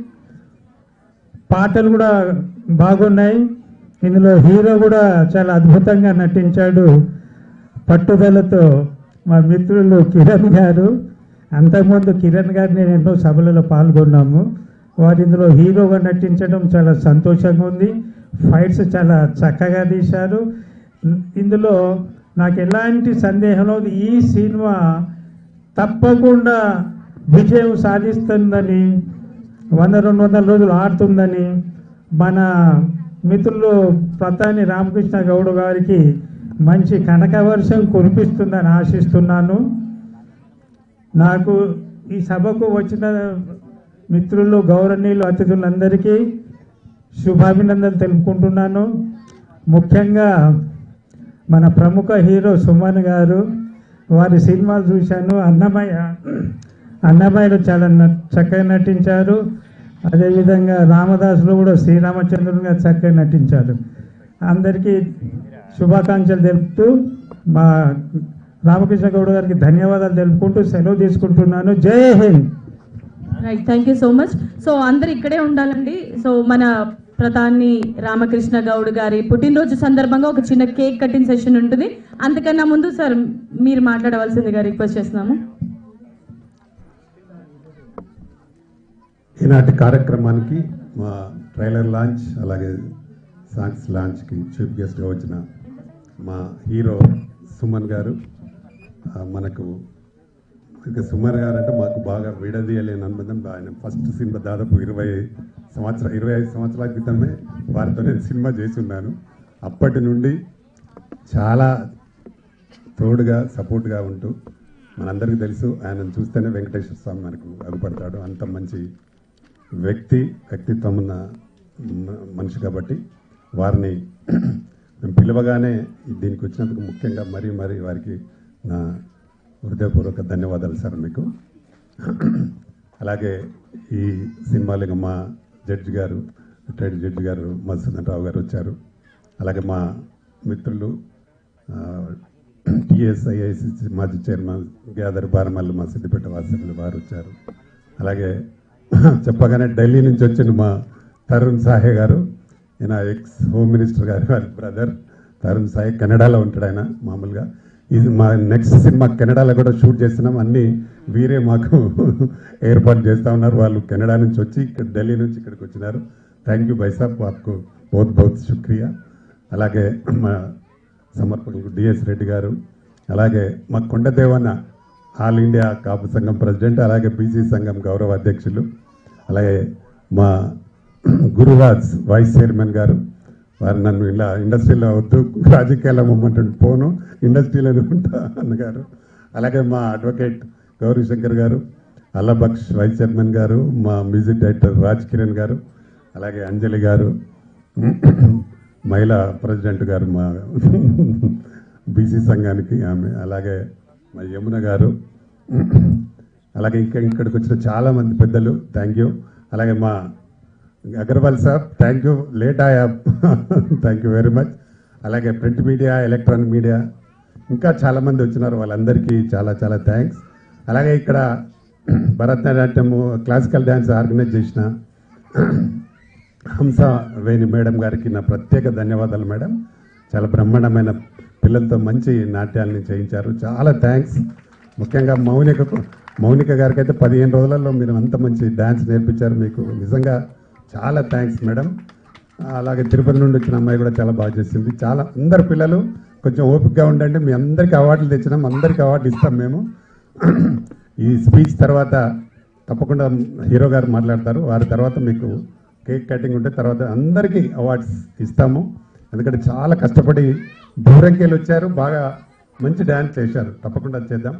పాటలు కూడా బాగున్నాయి. ఇందులో హీరో కూడా చాలా అద్భుతంగా నటించాడు పట్టుదలతో. మా మిత్రులు కిరణ్ గారు, అంతకుముందు కిరణ్ గారు నేను ఎన్నో సభలలో పాల్గొన్నాము. వారు ఇందులో హీరోగా నటించడం చాలా సంతోషంగా ఉంది. ఫైట్స్ చాలా చక్కగా తీశారు. ఇందులో నాకు ఎలాంటి సందేహం లేదు, ఈ సినిమా తప్పకుండా విజయం సాధిస్తుందని, 100-200 రోజులు ఆడుతుందని మన మిత్రులు ప్రధాని రామకృష్ణ గౌడ్ గారికి మంచి కనకవర్షం కురిపిస్తుందని ఆశిస్తున్నాను. నాకు ఈ సభకు వచ్చిన మిత్రులు, గౌరవనీయులు, అతిథులందరికీ శుభాభినందనలు తెలుపుకుంటున్నాను. ముఖ్యంగా మన ప్రముఖ హీరో సుమన్ గారు, వారి సినిమాలు చూశాను. అన్నమయ్యలో చాలా చక్కగా నటించారు. అదేవిధంగా రామదాసులో కూడా శ్రీరామచంద్రుని గారు చక్కగా నటించారు. అందరికీ శుభాకాంక్షలు తెలుపుతూ మా రామకృష్ణ గౌడ్ గారికి ధన్యవాదాలు తెలుపుకుంటూ సెలవు తీసుకుంటున్నాను. జై Hind. Right, thank you so much. So అందరు ఇక్కడే ఉండాలండి. సో మన ప్రధాని రామకృష్ణ గౌడ్ గారి పుట్టినరోజు సందర్భంగా ఒక చిన్న కేక్ కటింగ్ సెషన్ ఉంటుంది. అంతకన్నా ముందు సార్ మీరు మాట్లాడవలసిందిగా రిక్వెస్ట్ చేస్తున్నాము. ఈనాటి కార్యక్రమానికి మా ట్రైలర్ లాంచ్, అలాగే సాంగ్స్ లాంచ్కి చీఫ్ గెస్ట్గా వచ్చిన మా హీరో సుమన్ గారు. మనకు ఇక సుమన్ గారు అంటే మాకు బాగా విడదీయలేని అనుబంధం. ఆయన ఫస్ట్ సినిమా దాదాపు 25 సంవత్సరాల క్రితమే వారితో నేను సినిమా చేసి ఉన్నాను. అప్పటి నుండి చాలా తోడుగా సపోర్ట్గా ఉంటూ మనందరికీ తెలుసు ఆయనను చూస్తేనే వెంకటేశ్వర స్వామి మనకు అగుపడతాడు. అంత మంచి వ్యక్తిత్వం ఉన్న మనిషి కాబట్టి వారిని మేము పిలవగానే దీనికి వచ్చినందుకు ముఖ్యంగా మరీ వారికి నా హృదయపూర్వక ధన్యవాదాలు సార్ మీకు. అలాగే ఈ సినిమాలో మా జడ్జి గారు, రిటైర్డ్ జడ్జి గారు మధుసూదన్ రావు గారు వచ్చారు. అలాగే మా మిత్రులు టిఎస్ఐఐసి మాజీ చైర్మన్ గ్యాదర్ బారమల్లి మా సిద్దిపేట వాసవులు వారు వచ్చారు. అలాగే చెప్పగానే ఢిల్లీ నుంచి వచ్చిన మా తరుణ్ సాహే గారు, ఈయన ఎక్స్ హోమ్ మినిస్టర్ గారు వారి బ్రదర్ తరుణ్ సాహే, కెనడాలో ఉంటాడు ఆయన మామూలుగా. ఇది మా నెక్స్ట్ సినిమా కెనడాలో కూడా షూట్ చేస్తున్నాం. అన్నీ వీరే మాకు ఏర్పాటు చేస్తూ ఉన్నారు. వాళ్ళు కెనడా నుంచి వచ్చి ఇక్కడ ఢిల్లీ నుంచి ఇక్కడికి వచ్చినారు. థ్యాంక్ యూ భాయ్ సాబ్, आपको बहुत बहुत శుక్రియా. అలాగే మా సమర్పకులకు డిఎస్ రెడ్డి గారు, అలాగే మా కొండదేవన్న ఆల్ ఇండియా కాపు సంఘం ప్రెసిడెంట్, అలాగే బీసీ సంఘం గౌరవ అధ్యక్షులు, అలాగే మా గురురాజ్ వైస్ చైర్మన్ గారు, వారు నన్ను ఇలా ఇండస్ట్రీలో వద్దు రాజకీయాల్లో మొమ్మంటుంటే పోను ఇండస్ట్రీలోనే ఉంటా అన్నగారు. అలాగే మా అడ్వకేట్ గౌరీ శంకర్ గారు, అల్లబక్ష్ వైస్ చైర్మన్ గారు, మా మ్యూజిక్ డైరెక్టర్ రాజ్ కిరణ్ గారు, అలాగే అంజలి గారు మహిళా ప్రెసిడెంట్ గారు మా బీసీ సంఘానికి ఆమె, అలాగే మా యమున గారు, అలాగే ఇక్కడికి వచ్చిన చాలామంది పెద్దలు థ్యాంక్ యూ. అలాగే మా అగర్వాల్ సాబ్ థ్యాంక్ యూ, లేట్ ఆయా థ్యాంక్ యూ వెరీ మచ్. అలాగే ప్రింట్ మీడియా, ఎలక్ట్రానిక్ మీడియా ఇంకా చాలామంది వచ్చినారు, వాళ్ళందరికీ చాలా చాలా థ్యాంక్స్. అలాగే ఇక్కడ భరతనాట్యము క్లాసికల్ డ్యాన్స్ ఆర్గనైజ్ చేసిన హంస వేణి మేడం గారికి నా ప్రత్యేక ధన్యవాదాలు మేడం. చాలా బ్రహ్మాండమైన పిల్లలతో మంచి నాట్యాలని చేయించారు, చాలా థ్యాంక్స్. ముఖ్యంగా మౌనిక గారికి అయితే 15 రోజులలో మీరు అంత మంచి డ్యాన్స్ నేర్పించారు, మీకు నిజంగా చాలా థ్యాంక్స్ మేడం. అలాగే తిరుపతి నుండి వచ్చిన అమ్మాయి కూడా చాలా బాగా చేసింది. చాలా అందరు పిల్లలు కొంచెం ఓపికగా ఉండండి, మీ అందరికీ అవార్డులు తెచ్చినాం, అందరికీ అవార్డు ఇస్తాం మేము. ఈ స్పీచ్ తర్వాత తప్పకుండా హీరో గారు మాట్లాడతారు, వారి తర్వాత మీకు కేక్ కటింగ్ ఉంటే తర్వాత అందరికీ అవార్డ్స్ ఇస్తాము. ఎందుకంటే చాలా కష్టపడి దూరంకెళ్ళి వచ్చారు, బాగా మంచి డ్యాన్స్ చేశారు, తప్పకుండా చేద్దాం.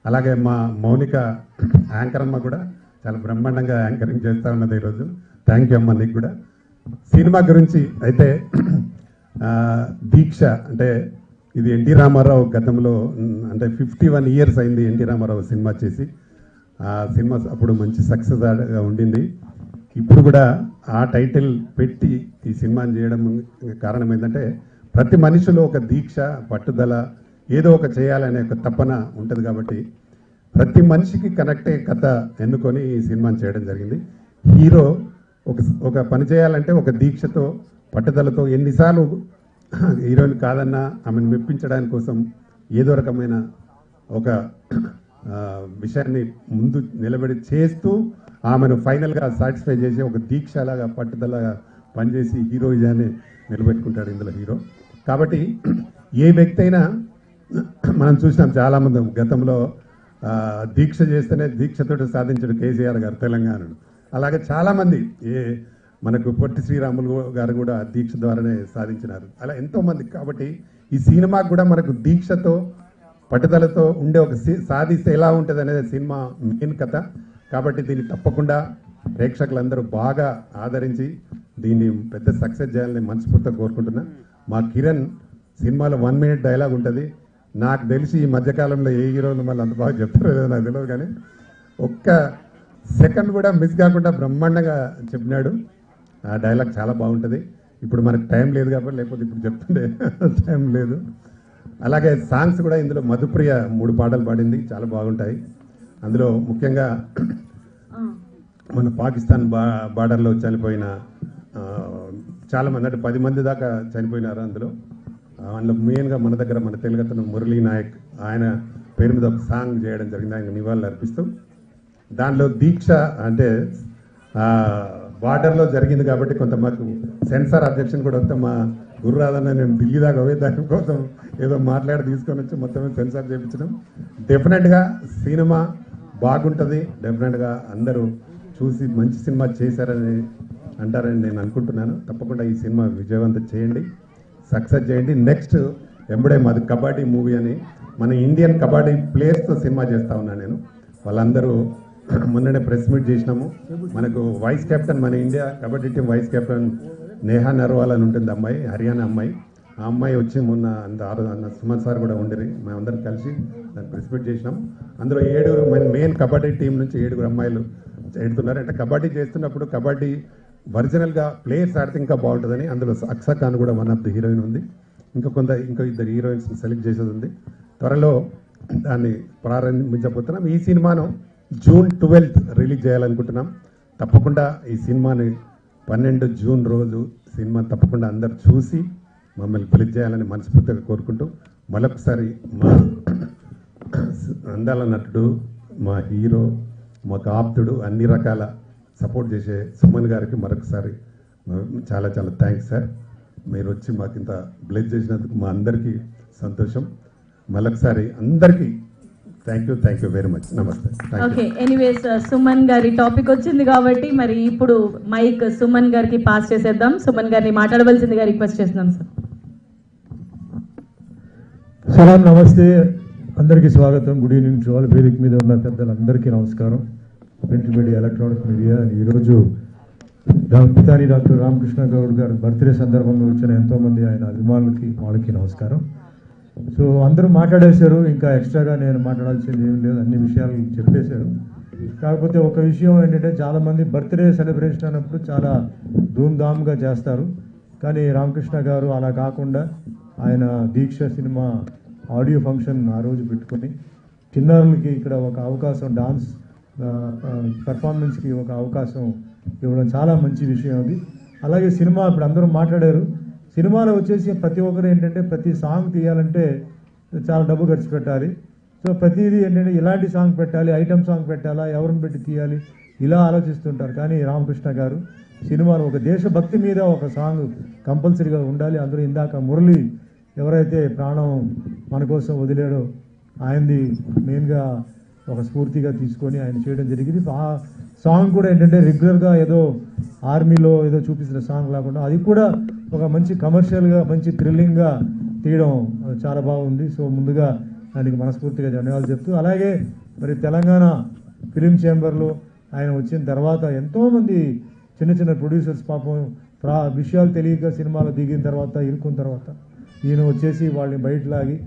అలాగే మా మౌనిక యాంకర్ అమ్మ కూడా చాలా బ్రహ్మాండంగా యాంకరింగ్ చేస్తూ ఉన్నది ఈరోజు. థ్యాంక్ యూ అమ్మ నీకు కూడా. సినిమా గురించి అయితే దీక్ష అంటే ఇది ఎన్టీ రామారావు గతంలో అంటే 51 years అయింది ఎన్టీ రామారావు సినిమా చేసి. ఆ సినిమా అప్పుడు మంచి సక్సెస్గా ఉండింది. ఇప్పుడు కూడా ఆ టైటిల్ పెట్టి ఈ సినిమాని చేయడం కారణం ఏంటంటే ప్రతి మనిషిలో ఒక దీక్ష, పట్టుదల, ఏదో ఒక చేయాలనే ఒక తపన ఉంటుంది. కాబట్టి ప్రతి మనిషికి కనెక్ట్ అయ్యే కథ ఎన్నుకొని ఈ సినిమాని చేయడం జరిగింది. హీరో ఒక పని చేయాలంటే ఒక దీక్షతో, పట్టుదలతో, ఎన్నిసార్లు హీరోని కాదన్నా ఆమెను మెప్పించడానికి కోసం ఏదో రకమైన ఒక విషయాన్ని ముందు నిలబడి చేస్తూ ఆమెను ఫైనల్గా సాటిస్ఫై చేసి ఒక దీక్షలాగా పట్టుదలగా పనిచేసి హీరోయిజాన్ని నిలబెట్టుకుంటాడు ఇందులో హీరో. కాబట్టి ఏ వ్యక్తి అయినా మనం చూసినాం చాలామంది గతంలో దీక్ష చేస్తేనే దీక్షతో సాధించాడు కేసీఆర్ గారు తెలంగాణను. అలాగే చాలామంది మనకు పొట్టి శ్రీరాములు గారు కూడా దీక్ష ద్వారానే సాధించినారు, అలా ఎంతోమంది. కాబట్టి ఈ సినిమాకు కూడా మనకు దీక్షతో, పట్టుదలతో ఉండే ఒక సాధిస్తే ఎలా ఉంటుంది అనేది సినిమా మెయిన్ కథ. కాబట్టి దీన్ని తప్పకుండా ప్రేక్షకులందరూ బాగా ఆదరించి దీన్ని పెద్ద సక్సెస్ చేయాలని మనస్ఫూర్తిగా కోరుకుంటున్నా. మా కిరణ్ సినిమాలో 1 minute డైలాగ్ ఉంటుంది. నాకు తెలిసి ఈ మధ్యకాలంలో ఏ హీరోలు మళ్ళీ అంత బాగా చెప్తారో లేదో నాకు తెలియదు, కానీ ఒక్క సెకండ్ కూడా మిస్ కాకుండా బ్రహ్మాండంగా చెప్పినాడు. ఆ డైలాగ్ చాలా బాగుంటుంది. ఇప్పుడు మనకు టైం లేదు కాబట్టి, లేకపోతే ఇప్పుడు చెప్తుండే టైం లేదు. అలాగే సాంగ్స్ కూడా ఇందులో మధుప్రియ 3 పాటలు పాడింది, చాలా బాగుంటాయి. అందులో ముఖ్యంగా మన పాకిస్తాన్ బార్డర్లో చనిపోయిన చాలామంది, అంటే 10 మంది దాకా చనిపోయినారు అందులో మెయిన్గా మన దగ్గర మన తెలుగతను మురళీ నాయక్, ఆయన పేరు మీద ఒక సాంగ్ చేయడం జరిగింది, ఆయన నివాళులు అర్పిస్తూ. దానిలో దీక్ష అంటే బార్డర్లో జరిగింది కాబట్టి కొంత మాకు సెన్సార్ అబ్జెక్షన్ కూడా వస్తే మా గురురాధన్న నేను ఢిల్లీ దాకా పోయి దానికోసం ఏదో మాట్లాడి తీసుకొని వచ్చి మొత్తం సెన్సార్ చేయించడం. డెఫినెట్గా సినిమా బాగుంటుంది, డెఫినెట్గా అందరూ చూసి మంచి సినిమా చేశారని అంటారని నేను అనుకుంటున్నాను. తప్పకుండా ఈ సినిమా విజయవంతం చేయండి, సక్సెస్ చేయండి. నెక్స్ట్ ఎంబడే మాది కబడ్డీ మూవీ అని మన ఇండియన్ కబడ్డీ ప్లేయర్స్తో సినిమా చేస్తా ఉన్నాను నేను. వాళ్ళందరూ మొన్ననే ప్రెస్ మీట్ చేసినాము. మనకు వైస్ కెప్టెన్, మన India kabaddi team vice captain Neha Narwal అని ఉంటుంది అమ్మాయి, హర్యానా అమ్మాయి. ఆ అమ్మాయి వచ్చి మొన్న సుమన్ సార్ కూడా ఉండిరి, మేమందరం కలిసి దాన్ని ప్రెస్ మీట్ చేసినాం. అందులో 7 మెయిన్ కబడ్డీ టీం నుంచి 7 అమ్మాయిలు ఎడుతున్నారు. అంటే కబడ్డీ చేస్తున్నప్పుడు కబడ్డీ ఒరిజినల్గా ప్లేయర్స్ ఆడితే ఇంకా బాగుంటుందని అందులో అక్సా ఖాన్ కూడా వన్ ఆఫ్ ది హీరోయిన్ ఉంది. ఇంకా 2 హీరోయిన్స్ సెలెక్ట్ చేసేది ఉంది. త్వరలో దాన్ని ప్రారంభించబోతున్నాం. ఈ సినిమాను జూన్ 12th రిలీజ్ చేయాలనుకుంటున్నాం. తప్పకుండా ఈ సినిమాని 12 జూన్ రోజు సినిమా తప్పకుండా అందరు చూసి మమ్మల్ని పిలిచి చేయాలని మనస్ఫూర్తిగా కోరుకుంటూ మరొకసారి మా అందాల నటుడు, మా హీరో, మాకు ఆప్తుడు, అన్ని రకాల సపోర్ట్ చేసే సుమన్ గారికి మరొకసారి చాలా చాలా థ్యాంక్స్ సార్. మీరు వచ్చి మాకు ఇంత బ్లెస్ చేసినందుకు మా అందరికీ సంతోషం. మరొకసారి అందరికీ థ్యాంక్ యూ వెరీ మచ్. నమస్తే. ఓకే, ఎనీవేస్ సుమన్ గారి టాపిక్ వచ్చింది కాబట్టి మరి ఇప్పుడు మైక్ సుమన్ గారికి పాస్ చేసేద్దాం. సుమన్ గారిని మాట్లాడవలసిందిగా రిక్వెస్ట్ చేస్తున్నాం సార్. సలాం, నమస్తే, అందరికీ స్వాగతం. Good evening to all. వేదిక మీద ఉన్న పెద్దలందరికీ నమస్కారం. Print media, electronic media. ఈరోజు పితాని డాక్టర్ రామకృష్ణ గౌడ్ గారి బర్త్డే సందర్భంగా వచ్చిన ఎంతోమంది ఆయన అభిమానులకి, వాళ్ళకి నమస్కారం. సో అందరూ మాట్లాడేశారు, ఇంకా ఎక్స్ట్రాగా నేను మాట్లాడాల్సింది ఏం లేదు, అన్ని విషయాలు చెప్పేశారు. కాకపోతే ఒక విషయం ఏంటంటే, చాలామంది బర్త్డే సెలబ్రేషన్ అన్నప్పుడు చాలా ధూమ్ధామ్గా చేస్తారు. కానీ రామకృష్ణ గారు అలా కాకుండా ఆయన దీక్ష సినిమా ఆడియో ఫంక్షన్ ఆ రోజు పెట్టుకొని చిన్నారులకి ఇక్కడ ఒక అవకాశం, డాన్స్ పెర్ఫార్మెన్స్కి ఒక అవకాశం ఇవ్వడం చాలా మంచి విషయం అది. అలాగే సినిమా ఇప్పుడు అందరూ మాట్లాడారు. సినిమాలో వచ్చేసి ప్రతి ఒక్కరు ఏంటంటే ప్రతి సాంగ్ తీయాలంటే చాలా డబ్బు ఖర్చు పెట్టాలి. సో ప్రతిదీ ఏంటంటే ఇలాంటి సాంగ్ పెట్టాలి, ఐటమ్ సాంగ్ పెట్టాలా, ఎవరిని పెట్టి తీయాలి, ఇలా ఆలోచిస్తుంటారు. కానీ రామకృష్ణ గారు సినిమాలో ఒక దేశభక్తి మీద ఒక సాంగ్ కంపల్సరీగా ఉండాలి. అందరూ ఇందాక మురళి ఎవరైతే ప్రాణం మన కోసం వదిలేడో ఆయనది మెయిన్గా ఒక స్ఫూర్తిగా తీసుకొని ఆయన చేయడం జరిగింది. ఆ సాంగ్ కూడా ఏంటంటే రెగ్యులర్గా ఏదో ఆర్మీలో ఏదో చూపించిన సాంగ్ లేకుండా అది కూడా ఒక మంచి కమర్షియల్గా, మంచి థ్రిల్లింగ్గా తీయడం చాలా బాగుంది. సో ముందుగా ఆయనకి మనస్ఫూర్తిగా ధన్యవాదాలు చెప్తూ, అలాగే మరి తెలంగాణ ఫిలిం ఛాంబర్లో ఆయన వచ్చిన తర్వాత ఎంతోమంది చిన్న చిన్న ప్రొడ్యూసర్స్ పాపం విషయాలు తెలియక సినిమాలో దిగిన తర్వాత, ఇరుకున్న తర్వాత ఈయన వచ్చేసి వాళ్ళని బయటలాగి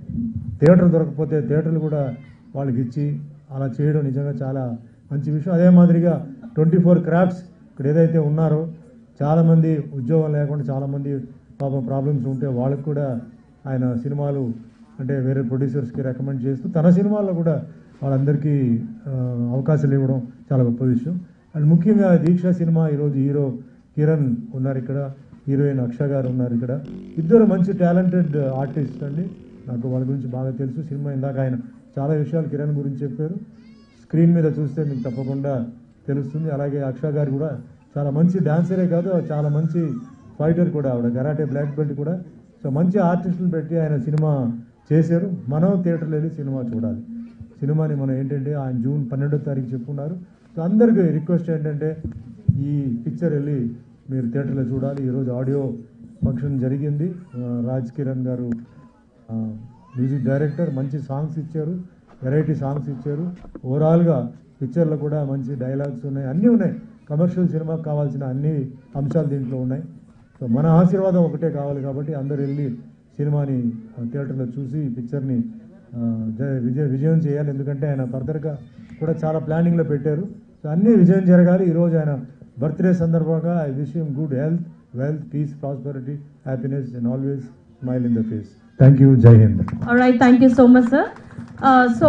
థియేటర్ దొరకకపోతే థియేటర్లు కూడా వాళ్ళకి ఇచ్చి అలా చేయడం నిజంగా చాలా మంచి విషయం. అదే మాదిరిగా 24 క్రాఫ్ట్స్ ఇక్కడ ఏదైతే ఉన్నారో చాలామంది ఉద్యోగం లేకుండా చాలామంది పాపం ప్రాబ్లమ్స్ ఉంటే వాళ్ళకి కూడా ఆయన సినిమాలు అంటే వేరే ప్రొడ్యూసర్స్కి రికమెండ్ చేస్తూ తన సినిమాల్లో కూడా వాళ్ళందరికీ అవకాశాలు ఇవ్వడం చాలా గొప్ప విషయం. అండ్ ముఖ్యంగా దీక్ష సినిమా ఈరోజు హీరో కిరణ్ ఉన్నారు ఇక్కడ, హీరోయిన్ అక్ష గారు ఉన్నారు ఇక్కడ. ఇద్దరు మంచి టాలెంటెడ్ ఆర్టిస్ట్ అండి, నాకు వాళ్ళ గురించి బాగా తెలుసు. సినిమా ఇందాక ఆయన చాలా విషయాలు కిరణ్ గురించి చెప్పారు, స్క్రీన్ మీద చూస్తే మీకు తప్పకుండా తెలుస్తుంది. అలాగే అక్ష గారు కూడా చాలా మంచి డాన్సరే కాదు, చాలా మంచి ఫైటర్ కూడా, ఆవిడ కరాటే బ్లాక్ బెల్ట్ కూడా. సో మంచి ఆర్టిస్టులు పెట్టి ఆయన సినిమా చేశారు. మనం థియేటర్లో వెళ్ళి సినిమా చూడాలి. సినిమాని మనం ఏంటంటే ఆయన జూన్ 12వ తారీఖు చెప్పుకున్నారు. సో అందరికీ రిక్వెస్ట్ ఏంటంటే ఈ పిక్చర్ వెళ్ళి మీరు థియేటర్లో చూడాలి. ఈరోజు ఆడియో ఫంక్షన్ జరిగింది. రాజ్ కిరణ్ గారు మ్యూజిక్ డైరెక్టర్, మంచి సాంగ్స్ ఇచ్చారు, వెరైటీ సాంగ్స్ ఇచ్చారు. ఓవరాల్గా పిక్చర్లో కూడా మంచి డైలాగ్స్ ఉన్నాయి, అన్నీ ఉన్నాయి. కమర్షియల్ సినిమాకి కావాల్సిన అన్ని అంశాలు దీంట్లో ఉన్నాయి. సో మన ఆశీర్వాదం ఒకటే కావాలి కాబట్టి అందరూ వెళ్ళి సినిమాని థియేటర్లో చూసి పిక్చర్ని విజయం చేయాలి. ఎందుకంటే ఆయన ఫర్దర్గా కూడా చాలా ప్లానింగ్లో పెట్టారు. సో అన్నీ విజయం జరగాలి. ఈరోజు ఆయన బర్త్డే సందర్భంగా I wish him good health, wealth, peace, prosperity, happiness and always smile in the face. Thank you. Jai Hind. Alright, thank you so much sir. So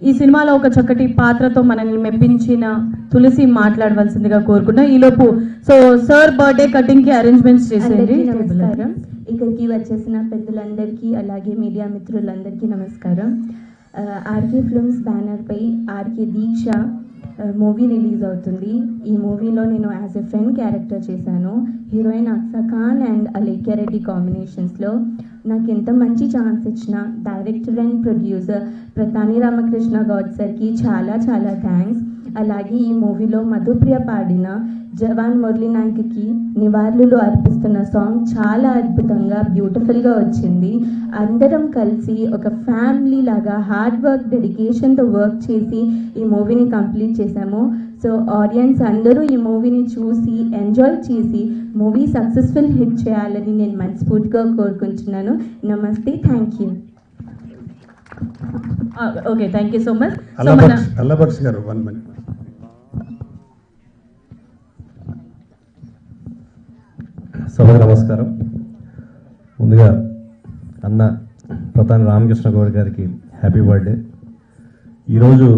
ఈ సినిమాలో ఒక చక్కటి పాత్రతో మనల్ని మెప్పించిన తులసి మాట్లాడవలసిందిగా కోరుకున్నా. ఈలోపు సో సార్ బర్త్డే కటింగ్ కి అరేంజ్మెంట్స్ చేసేయండి. నమస్కారం. ఇక్కడికి వచ్చేసిన పెద్దలందరికీ అలాగే మీడియా మిత్రులందరికీ నమస్కారం. ఆర్కే ఫిల్మ్స్ బ్యానర్పై ఆర్కే దీక్ష మూవీ రిలీజ్ అవుతుంది. ఈ మూవీలో నేను యాజ్ ఎ ఫ్రెండ్ క్యారెక్టర్ చేశాను. హీరోయిన్ అక్సా ఖాన్ అండ్ అలేఖ్య రెడ్డి కాంబినేషన్స్లో. నాకు ఎంత మంచి ఛాన్స్ ఇచ్చిన director and producer Pratani Ramakrishna Goud సార్కి చాలా చాలా థ్యాంక్స్. అలాగే ఈ మూవీలో మధుప్రియ పాడిన జవాన్ మురళీనాయక్కి నివాళులు అర్పిస్తున్న సాంగ్ చాలా అద్భుతంగా బ్యూటిఫుల్గా వచ్చింది. అందరం కలిసి ఒక ఫ్యామిలీ లాగా హార్డ్ వర్క్ డెడికేషన్తో వర్క్ చేసి ఈ మూవీని కంప్లీట్ చేశాము. సో ఆడియన్స్ అందరూ ఈ మూవీని చూసి ఎంజాయ్ చేసి మూవీ సక్సెస్ఫుల్ హిట్ చేయాలని నేను మనస్ఫూర్తిగా కోరుకుంటున్నాను. నమస్తే, thank you. Okay, thank you so much. Allabaksh గారు 1 minute. సభకు నమస్కారం. ముందుగా అన్న ప్రతాని రామకృష్ణ గౌడ్ గారికి హ్యాపీ బర్త్డే. ఈరోజు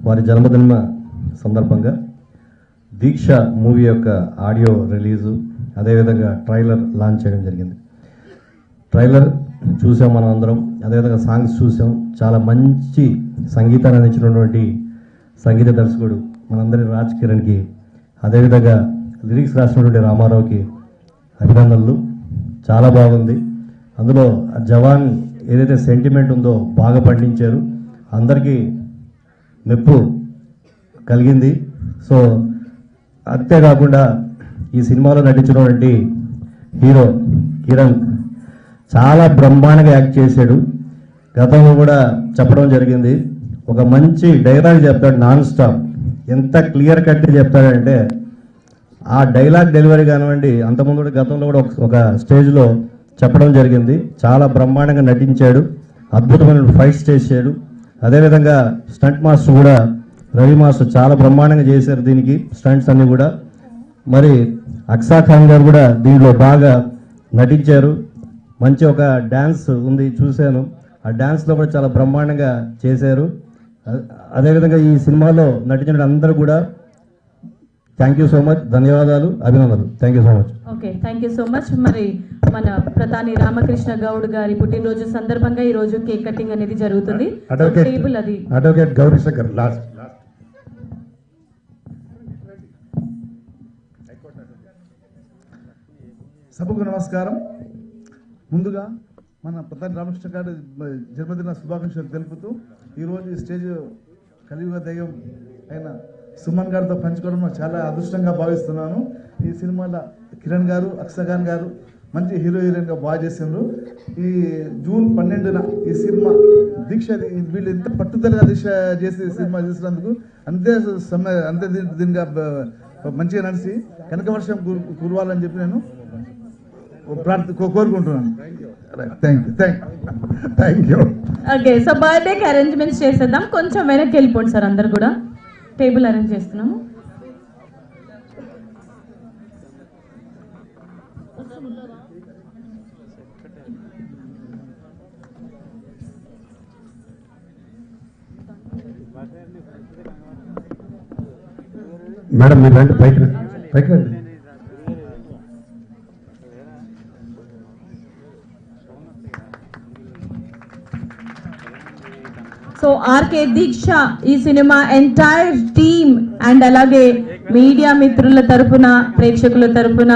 వారి జన్మదిన సందర్భంగా దీక్ష మూవీ యొక్క ఆడియో రిలీజు, అదేవిధంగా ట్రైలర్ లాంచ్ చేయడం జరిగింది. ట్రైలర్ చూసాం మనం అందరం, అదేవిధంగా సాంగ్స్ చూసాం. చాలా మంచి సంగీతాన్ని అందించినటువంటి సంగీత దర్శకుడు మనందరి రాజ్ కిరణ్కి, అదేవిధంగా లిరిక్స్ రాసినటువంటి రామారావుకి అభినందనలు. చాలా బాగుంది. అందులో జవాన్ ఏదైతే సెంటిమెంట్ ఉందో బాగా పండించారు, అందరికీ మెప్పు కలిగింది. సో అంతేకాకుండా ఈ సినిమాలో నటించినటువంటి హీరో కిరణ్ చాలా బ్రహ్మాండంగా యాక్ట్ చేశాడు. గతంలో కూడా చెప్పడం జరిగింది, ఒక మంచి డైలాగ్ చెప్తాడు నాన్ స్టాప్. ఎంత క్లియర్ కట్ చెప్తాడంటే ఆ డైలాగ్ డెలివరీ కానివ్వండి, అంతకుముందు గతంలో కూడా ఒక స్టేజ్లో చెప్పడం జరిగింది. చాలా బ్రహ్మాండంగా నటించాడు, అద్భుతమైన ఫైట్స్ చేశాడు. అదేవిధంగా స్టంట్ మాస్టర్ కూడా రవి మాస్టర్ చాలా బ్రహ్మాండంగా చేశారు దీనికి స్టంట్స్ అన్ని కూడా. మరి అక్సా ఖాన్ గారు కూడా దీంట్లో బాగా నటించారు. మంచి ఒక డ్యాన్స్ ఉంది, చూశాను. ఆ డ్యాన్స్లో కూడా చాలా బ్రహ్మాండంగా చేశారు. అదేవిధంగా ఈ సినిమాలో నటించిన అందరూ కూడా థ్యాంక్ యూ సో మచ్, ధన్యవాదాలు, అభినందనలు. Thank you so much. Okay, thank you so much. మరి మన ప్రతాని రామకృష్ణ గౌడ్ గారి పుట్టినరోజు సందర్భంగా ఈ రోజు కేక్ కటింగ్ అనేది జరుగుతుంది. టేబుల్ అది అడ్వకేట్ గౌరీ శంకర్ లాస్ట్. సభకు నమస్కారం. ముందుగా మన ప్రతాని రామకృష్ణ గారి జన్మదిన శుభాకాంక్షలు తెలుపుతూ ఈరోజు ఈ స్టేజ్ కలియుగ దైవం అయిన సుమన్ గారితో పంచుకోవడం నాకు చాలా అదృష్టంగా భావిస్తున్నాను. ఈ సినిమాలో కిరణ్ గారు, అక్సా ఖాన్ గారు మంచి హీరో హీరోయిన్గా బాగా చేసిండ్రు. ఈ జూన్ 12న ఈ సినిమా దీక్ష, వీళ్ళు ఎంత పట్టుదలగా దీక్ష చేసి సినిమా చేసినందుకు అంతే దీనిగా మంచిగా నడిచి కనక వర్షం కురవాలని చెప్పి నేను కోరుకుంటున్నాను. Thank you. ఓకే, సో బర్త్డేకి అరేంజ్మెంట్స్ చేసేద్దాం. కొంచెం వెనక్కి వెళ్ళిపోండి సార్, అందరు కూడా టేబుల్ అరేంజ్ చేస్తున్నాము. మేడం మీరు రండి, పైకి రండి. సో ఆర్కే దీక్ష ఈ సినిమా ఎంటైర్ టీమ్ అండ్ అలాగే మీడియా మిత్రుల తరపున, ప్రేక్షకుల తరపున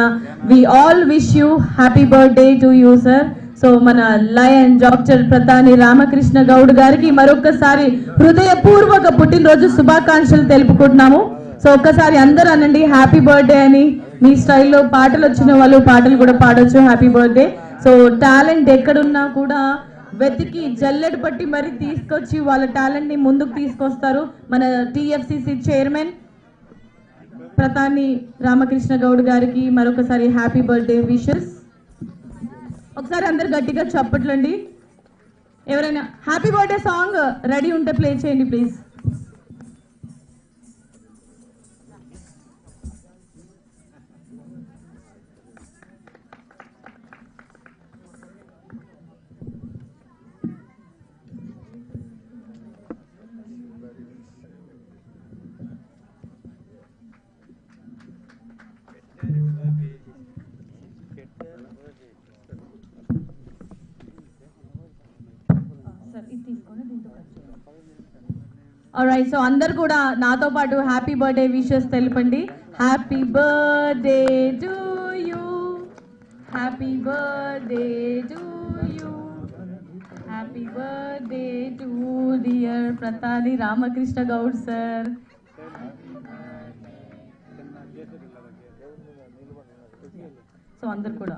we all wish you happy birthday to you sir. So మన లయన్ డాక్టర్ ప్రతాని రామకృష్ణ గౌడ్ గారికి మరొకసారి హృదయపూర్వక పుట్టినరోజు శుభాకాంక్షలు తెలుపుకుంటున్నాము. సో ఒక్కసారి అందరూ అనండి హ్యాపీ బర్త్డే అని. మీ స్టైల్లో పాటలు వచ్చిన వాళ్ళు పాటలు కూడా పాడొచ్చు హ్యాపీ బర్త్డే. సో టాలెంట్ ఎక్కడున్నా కూడా వెతికి జల్లెడ పట్టి మరి తీసుకొచ్చి వాళ్ళ టాలెంట్ ని ముందుకు తీసుకొస్తారు. మన టిఎఫ్సిసి చైర్మన్ ప్రతాని రామకృష్ణ గౌడ్ గారికి మరొకసారి హ్యాపీ బర్త్డే విషెస్. ఒకసారి అందరు గట్టిగా చప్పట్లండి. ఎవరైనా హ్యాపీ బర్త్డే సాంగ్ రెడీ ఉంటే ప్లే చేయండి ప్లీజ్. ఆల్రైట్, సో అందరు కూడా నాతో పాటు హ్యాపీ బర్త్డే విషెస్ తెలపండి. Happy birthday to you, happy birthday to you, happy birthday to dear Pratani Ramakrishna Goud sir. So అందరు కూడా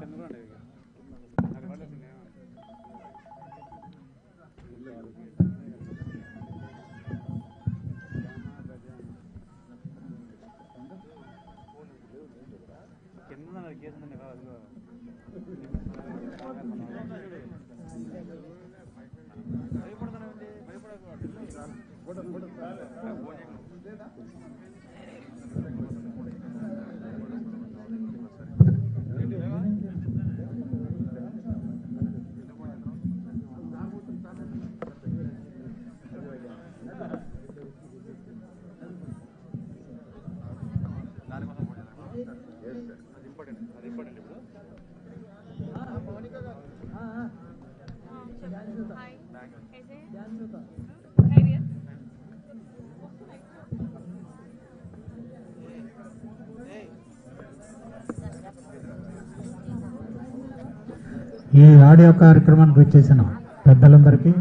ఈ ఆడియో కార్యక్రమానికి వచ్చేసిన పెద్దలందరికీ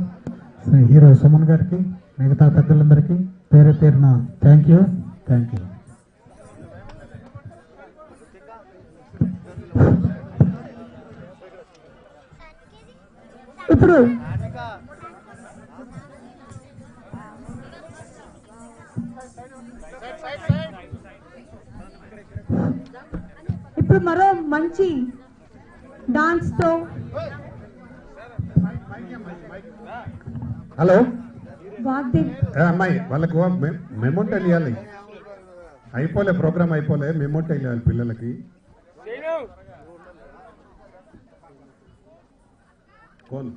హీరో సుమన్ గారికి మిగతా పెద్దలందరికీ పేరు పేరున థ్యాంక్ యూ. ఇప్పుడు మరో మంచి డాన్స్ తో హలో వాగ్దేవ్ అమ్మాయి వాళ్ళకు మెమోంట్ వెళ్ళాలి, అయిపోలే ప్రోగ్రామ్ అయిపోలే, మెమోంట్ వెళ్ళాలి పిల్లలకి. కోన్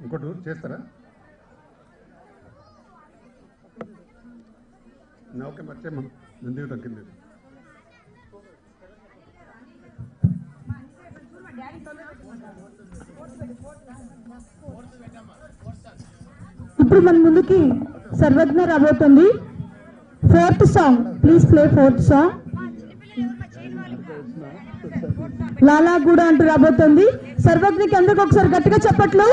ఇంకోటి చేస్తారా? ఓకే మర్చే నంది కింద ఇప్పుడు మన ముందుకి సర్వజ్ఞ రాబోతుంది. 4th song, please play 4th song. Lalaguda అంటూ రాబోతుంది. సర్వజ్ఞకి అందరికి ఒకసారి గట్టిగా చెప్పట్లు.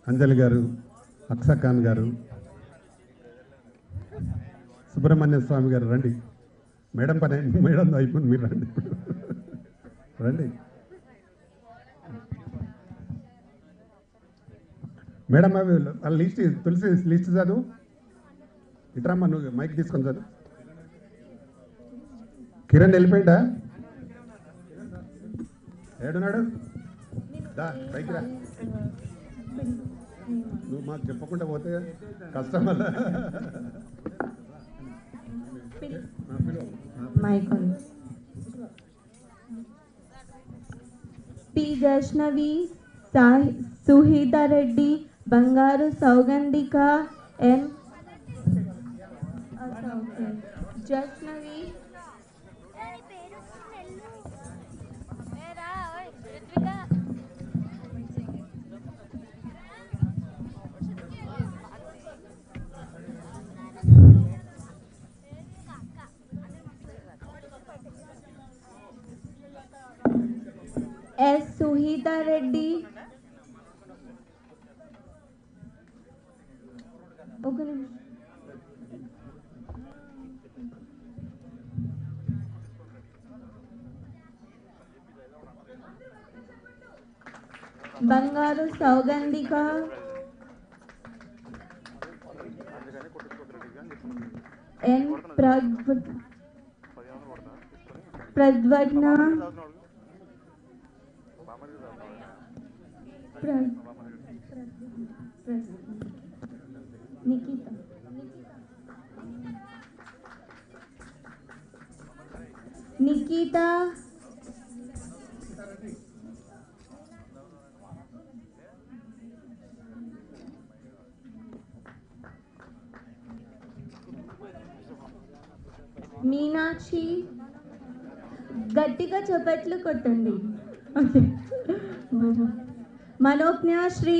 అంజలి గారు, అక్సా ఖాన్ గారు, సుబ్రహ్మణ్య స్వామి గారు రండి. మేడం పని మేడం అయిపోయింది, మీరు రండి రండి మేడం. అవి లిస్ట్ తులసి లిస్ట్ చదువు. ఇట్రామ్మా, నువ్వు మైక్ తీసుకొని చదువు. కిరణ్ వెళ్ళిపోయిందా? ఏడున్నాడు? పైకి రా. నువ్వు మాకు చెప్పకుండా పోతే కష్టం వల్ల మైకోన్ పి వైష్ణవి సుహిత రెడ్డి బంగారు సౌగంధిక ఎం జస్నవి ఎస్ సుహిత రెడ్డి ఒక నిమిషం బంగారు సౌగంధిక ఎన్ ప్రద్వగ్న నికిత నికిత మీనాక్షి గట్టిగా చప్పట్లు కొట్టండి. ఓకే మనోజ్ఞ శ్రీ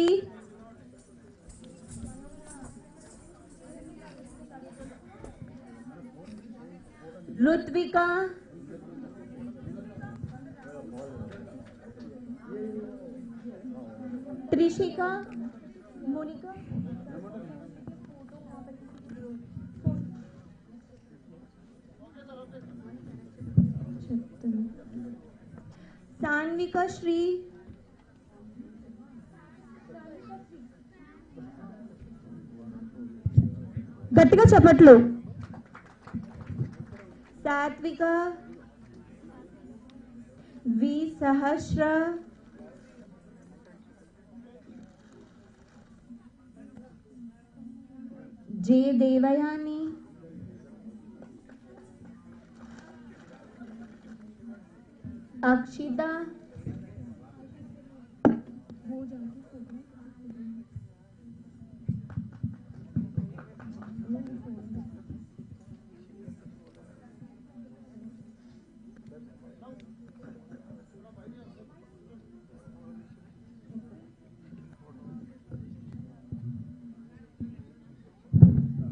రుత్విక త్రిషిక మోనిక సాన్విక శ్రీ గట్టిగా చప్పట్లు. సాత్విక వి సహస్ర జే దేవయాని అక్షిత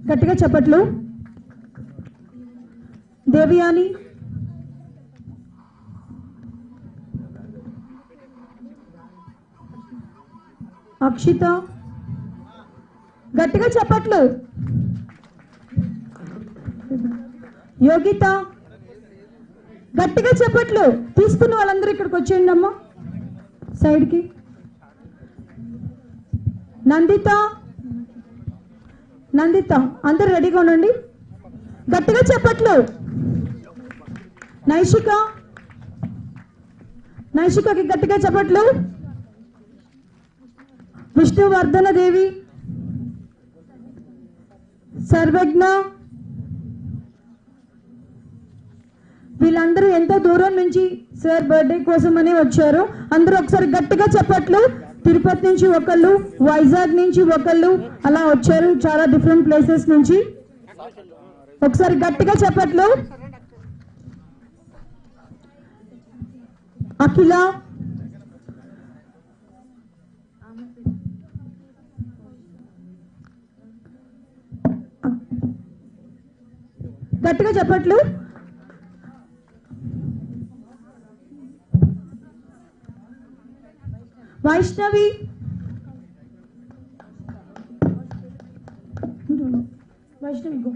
గట్టిగా చప్పట్లు. దేవయాని అక్షిత గట్టిగా చప్పట్లు. యోగిత గట్టిగా చప్పట్లు. తీసుకున్న వాళ్ళందరూ ఇక్కడికి వచ్చేయండి అమ్మా సైడ్కి. నందిత నందిత అందరు రెడీగా ఉండండి. గట్టిగా చప్పట్లు. నైషిక నైషికకి గట్టిగా చప్పట్లు. విష్ణువర్ధన దేవి సర్వజ్ఞ వీళ్ళందరూ ఎంతో దూరం నుంచి సార్ బర్త్డే కోసం అని వచ్చారు. అందరూ ఒకసారి గట్టిగా చప్పట్లు. తిరుపతి నుంచి ఒకళ్ళు, వైజాగ్ నుంచి ఒకళ్ళు అలా వచ్చారు, చాలా డిఫరెంట్ ప్లేసెస్ నుంచి. ఒకసారి గట్టిగా చప్పట్లు. అఖిల గట్టిగా చప్పట్లు. వైష్ణవి వైష్ణవి గో.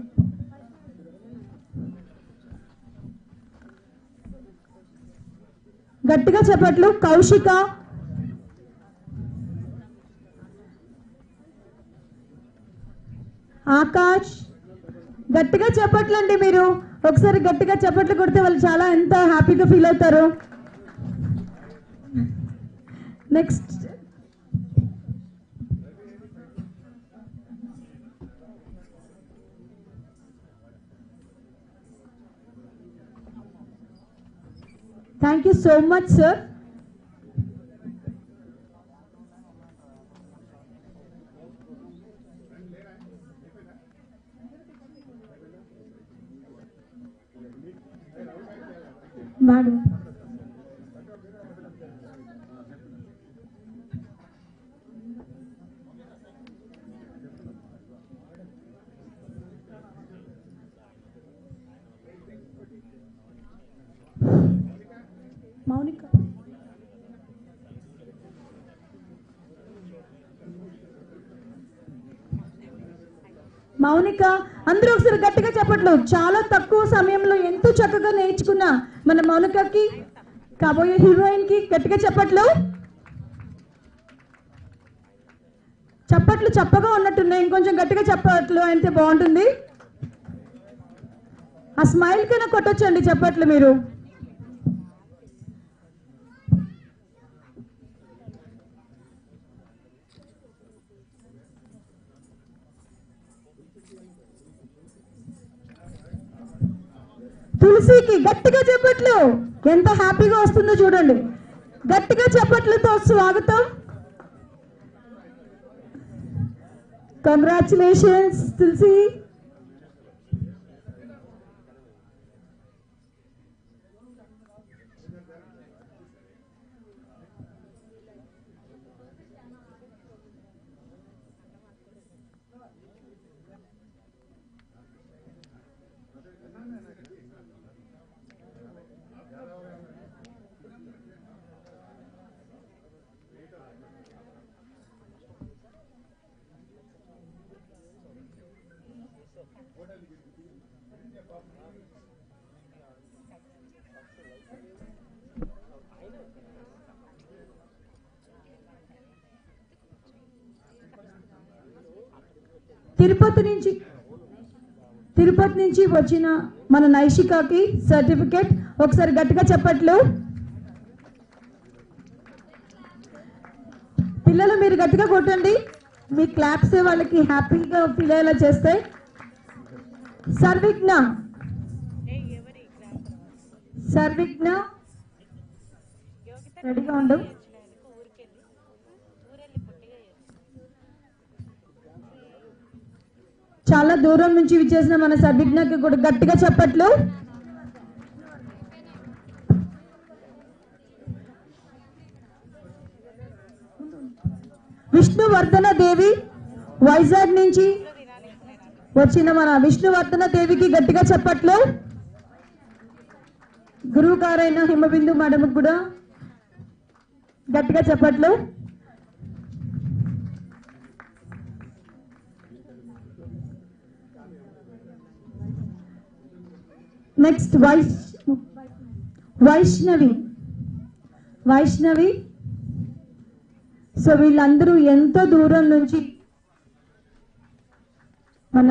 గట్టిగా చప్పట్లు. కౌశిక ఆకాష్ గట్టిగా చప్పట్లు అండి. మీరు ఒకసారి గట్టిగా చప్పట్లు కొడితే వాళ్ళు చాలా ఎంత హ్యాపీగా ఫీల్ అవుతారు. Next thank you so much sir. Madam Mounika Mounika అందరూ ఒకసారి గట్టిగా చెప్పట్లు. చాలా తక్కువ సమయంలో ఎంతో చక్కగా నేర్చుకున్న మన మౌనికకి, కాబోయే హీరోయిన్ కి గట్టిగా చెప్పట్లు. చప్పట్లు చప్పగా ఉన్నట్టున్నాయి, ఇంకొంచెం గట్టిగా చెప్పట్లు అయితే బాగుంటుంది. ఆ స్మైల్ కన్నా కొట్టొచ్చండి చప్పట్లు మీరు. తులసికి గట్టిగా చెప్పట్లు. ఎంత హ్యాపీగా వస్తుందో చూడండి. గట్టిగా చెప్పట్లతో స్వాగతం. కంగ్రాచులేషన్స్ తులసి. తిరుపతి నుంచి వచ్చిన మన నైషికాకి సర్టిఫికేట్. ఒకసారి గట్టిగా చెప్పట్లు. పిల్లలు మీరు గట్టిగా కొట్టండి. మీ క్లాప్స్ వాళ్ళకి హ్యాపీగా ఫీల్ అయ్యేలా చేస్తాయి. సర్విజ్ఞ రెడీగా ఉండు. చాలా దూరం నుంచి విచ్చేసిన మన సర్విజ్ఞకి కూడా గట్టిగా చెప్పట్లు. విష్ణువర్ధన దేవి వైజాగ్ నుంచి వచ్చిన మన విష్ణువర్ధన దేవికి గట్టిగా చెప్పట్లు. గురువు గారైన హిమబిందు మేడం కూడా గట్టిగా చెప్పట్లు. నెక్స్ట్ వైష్ణవి. సో వీళ్ళందరూ ఎంతో దూరం నుంచి మన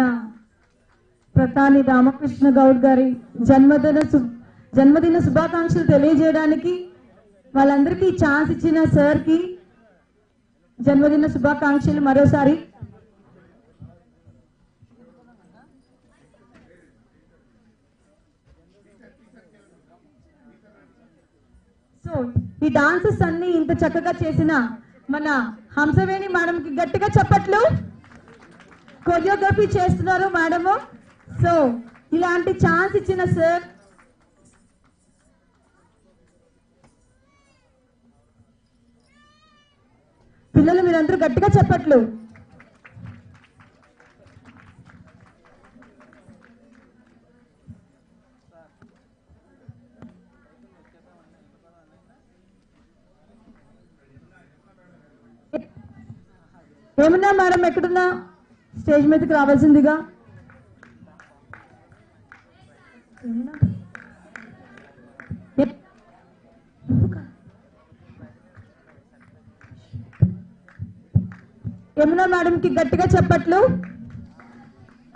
ప్రతాని రామకృష్ణ గౌడ్ గారి జన్మదిన శుభాకాంక్షలు తెలియజేయడానికి వాళ్ళందరికీ ఛాన్స్ ఇచ్చిన సార్ కి జన్మదిన శుభాకాంక్షలు మరోసారి. సో ఈ డాన్సెస్ అన్ని ఇంత చక్కగా చేసిన మన హంసవేణి మేడం కి గట్టిగా చెప్పట్లు. కొరియోగ్రఫీ చేస్తున్నారు మేడము. సో ఇలాంటి ఛాన్స్ ఇచ్చిన సార్ పిల్లలు మీరందరూ గట్టిగా చెప్పట్లు. ఏమన్నా మేడం ఎక్కడున్నా స్టేజ్ మీదకి రావాల్సిందిగా. యమునా మేడం కి గట్టిగా చెప్పట్లు.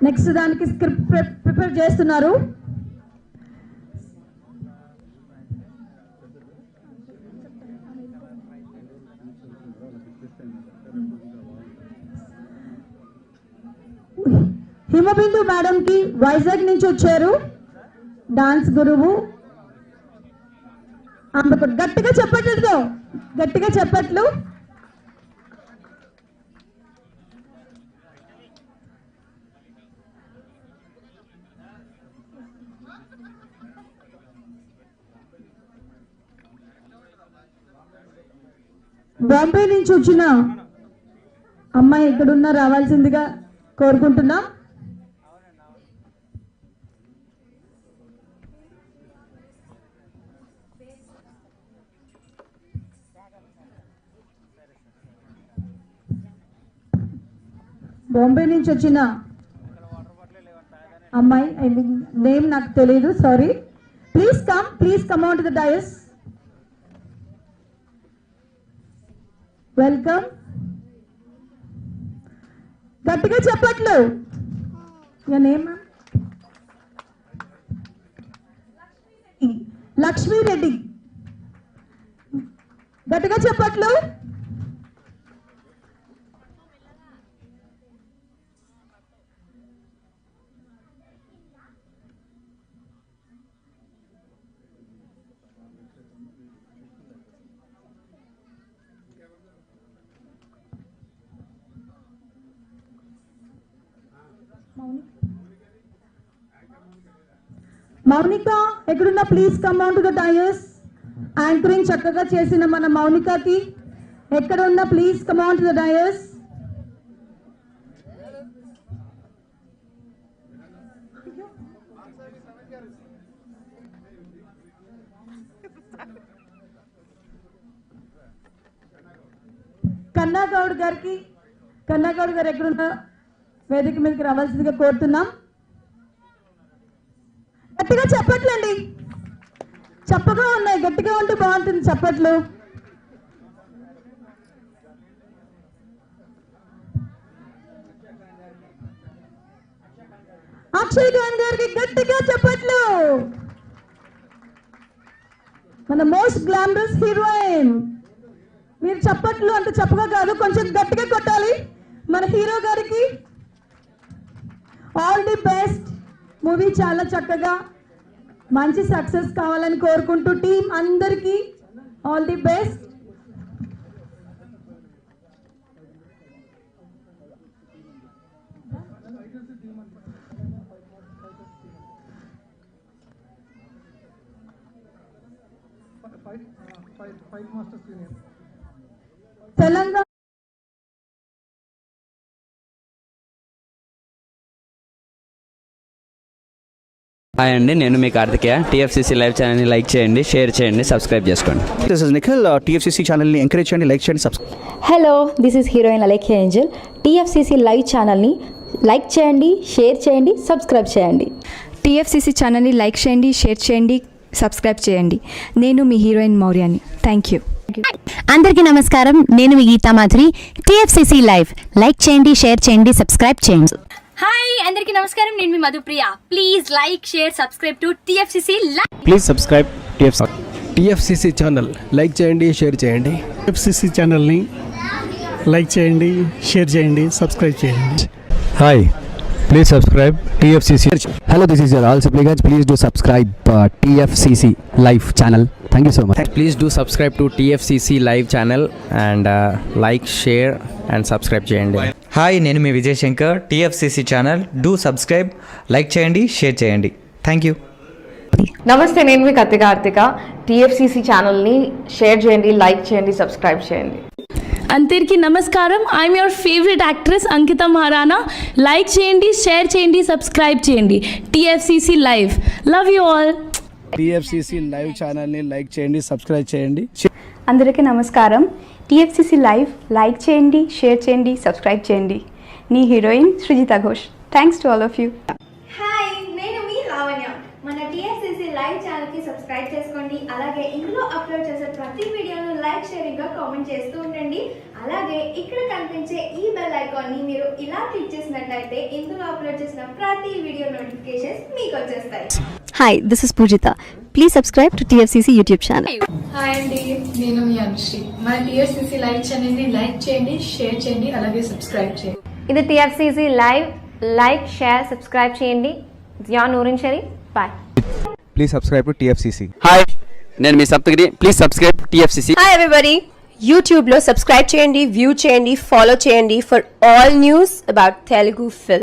నెక్స్ట్ దానికి స్క్రిప్ట్ ప్రిపేర్ చేస్తున్నారు. హిమబిందు మేడంకి వైజాగ్ నుంచి వచ్చారు, డాన్స్ గురువు. గట్టిగా చెప్పట్లతో, గట్టిగా చెప్పట్లు. బాంబే నుంచి వచ్చిన అమ్మాయి ఎక్కడున్నా రావాల్సిందిగా కోరుకుంటున్నా. బాంబే నుంచి వచ్చిన అమ్మాయి, నేమ్ నాకు తెలియదు, sorry. Please come on to the dais. Welcome. గట్టిగా చెప్పట్లు. నేమ్ లక్ష్మీరెడ్డి. గట్టిగా చెప్పట్లు. మౌనిక ఎక్కడున్నా please come on to the dais. Anchoring చక్కగా చేసిన మన మౌనికకి ఎక్కడ ఉన్నా please come on to the dais. కన్నాగౌడ్ గారు ఎక్కడున్నా వేదిక మీదకి రావాల్సిందిగా కోరుతున్నాం. గట్టిగా చెప్పట్లండి, చప్పగా ఉన్నాయి, గట్టిగా ఉంటే బాగుంటుంది చప్పట్లు. అక్షయ్ ఖాన్ గారికి గట్టిగా చెప్పట్లు. మన మోస్ట్ గ్లామరస్ హీరోయిన్. మీరు చప్పట్లు అంత చప్పగా కాదు, కొంచెం గట్టిగా కొట్టాలి మన హీరో గారికి. All the best. మూవీ చాలా చక్కగా మంచి సక్సెస్ కావాలని కోరుకుంటూ టీం అందరికీ all the best. Telangana hi అండి, నేను మీ కార్తికేయ. టీఎఫ్సీసీ లైవ్ ఛానల్ని లైక్ చేయండి, షేర్ చేయండి, సబ్స్క్రైబ్ చేసుకోండి. This is Nikhil. టీఎఫ్సీసీ ఛానల్ని ఎంకరేజ్ చేయండి, లైక్ చేయండి, subscribe. Hello, this is heroine Alekhya angel. TFCC live ఛానల్ని లైక్ చేయండి, షేర్ చేయండి, సబ్స్క్రైబ్ చేయండి. టీఎఫ్సీసీ ఛానల్ని లైక్ చేయండి, షేర్ చేయండి, సబ్స్క్రైబ్ చేయండి. నేను మీ హీరోయిన్ మౌర్యాని. Thank you. అందరికీ నమస్కారం, నేను మీ Geetha Madhuri. TFCC live like చేయండి, షేర్ చేయండి, సబ్స్క్రైబ్ చేయండి. హాయ్ అందరికీ నమస్కారం, నేను మీ Madhupriya. Please like, share, subscribe to TFCC live. Please subscribe TFCC channel. Like చేయండి, షేర్ చేయండి. టీఎఫ్సీసీ ఛానల్ని లైక్ చేయండి, షేర్ చేయండి, సబ్స్క్రైబ్ చేయండి. Hi, please subscribe TFCC. Hello, this is your all supplicants. Please do subscribe TFCC live channel. Thank you so much. Please do subscribe to TFCC live channel and like, share and subscribe చేయండి. హాయ్, నేను మీ Vijay Shankar. TFCC channel do subscribe, like చేయండి, షేర్ చేయండి. Thank you. నమస్తే, నేను మీ కార్తిక. టీఎఫ్సీసీ ఛానల్ని షేర్ చేయండి, లైక్ చేయండి, సబ్స్క్రైబ్ చేయండి. అందరికీ నమస్కారం, I'm your favourite actress Ankita Maharana. Like చేయండి, షేర్ చేయండి, సబ్స్క్రైబ్ చేయండి. TFCC live. Love you all. TFCC live ఛానల్ని లైక్ చేయండి, సబ్స్క్రైబ్ చేయండి. అందరికీ నమస్కారం, టీఎఫ్సీసీ లైవ్ లైక్ చేయండి, షేర్ చేయండి, సబ్స్క్రైబ్ చేయండి. నీ heroine Srujitha Ghosh. Thanks to all of you. Hi, నేను మీ లావణ్య. మన టీఎఫ్సీసీ లైవ్ ఛానల్కి సబ్స్క్రైబ్ చేసుకోండి. అలాగే ఇందులో అప్లోడ్ చేసే ప్రతి వీడియోను లైక్, షేరింగ్గా కామెంట్ చేస్తూ ఉండండి. అలాగే ఇక్కడ కనిపించే ఈ బెల్ ఐకాన్ని మీరు ఇలా క్లిక్ చేసినట్లయితే ఇందులో అప్లోడ్ చేసిన ప్రతి వీడియో నోటిఫికేషన్స్ మీకు వచ్చేస్తాయి. Hi, this is Poojitha. Please subscribe to TFCC YouTube channel. Hi అండి, నేను మీ అనుశ్రీ. మన టీఎఫ్సీసీ లైవ్ ఛానల్ని లైక్ చేయండి, షేర్ చేయండి, అలాగే సబ్స్క్రైబ్ చేయండి. ఇది TFCC live. Like share subscribe చేయండి. Zia Noorin Shari. Bye. Please subscribe to TFCC. Hi, నేను మీ Saptagiri. Please subscribe TFCC. Hi everybody, యూట్యూబ్లో సబ్స్క్రైబ్ చేయండి, వ్యూ చేయండి, ఫాలో చేయండి for all news about Telugu film.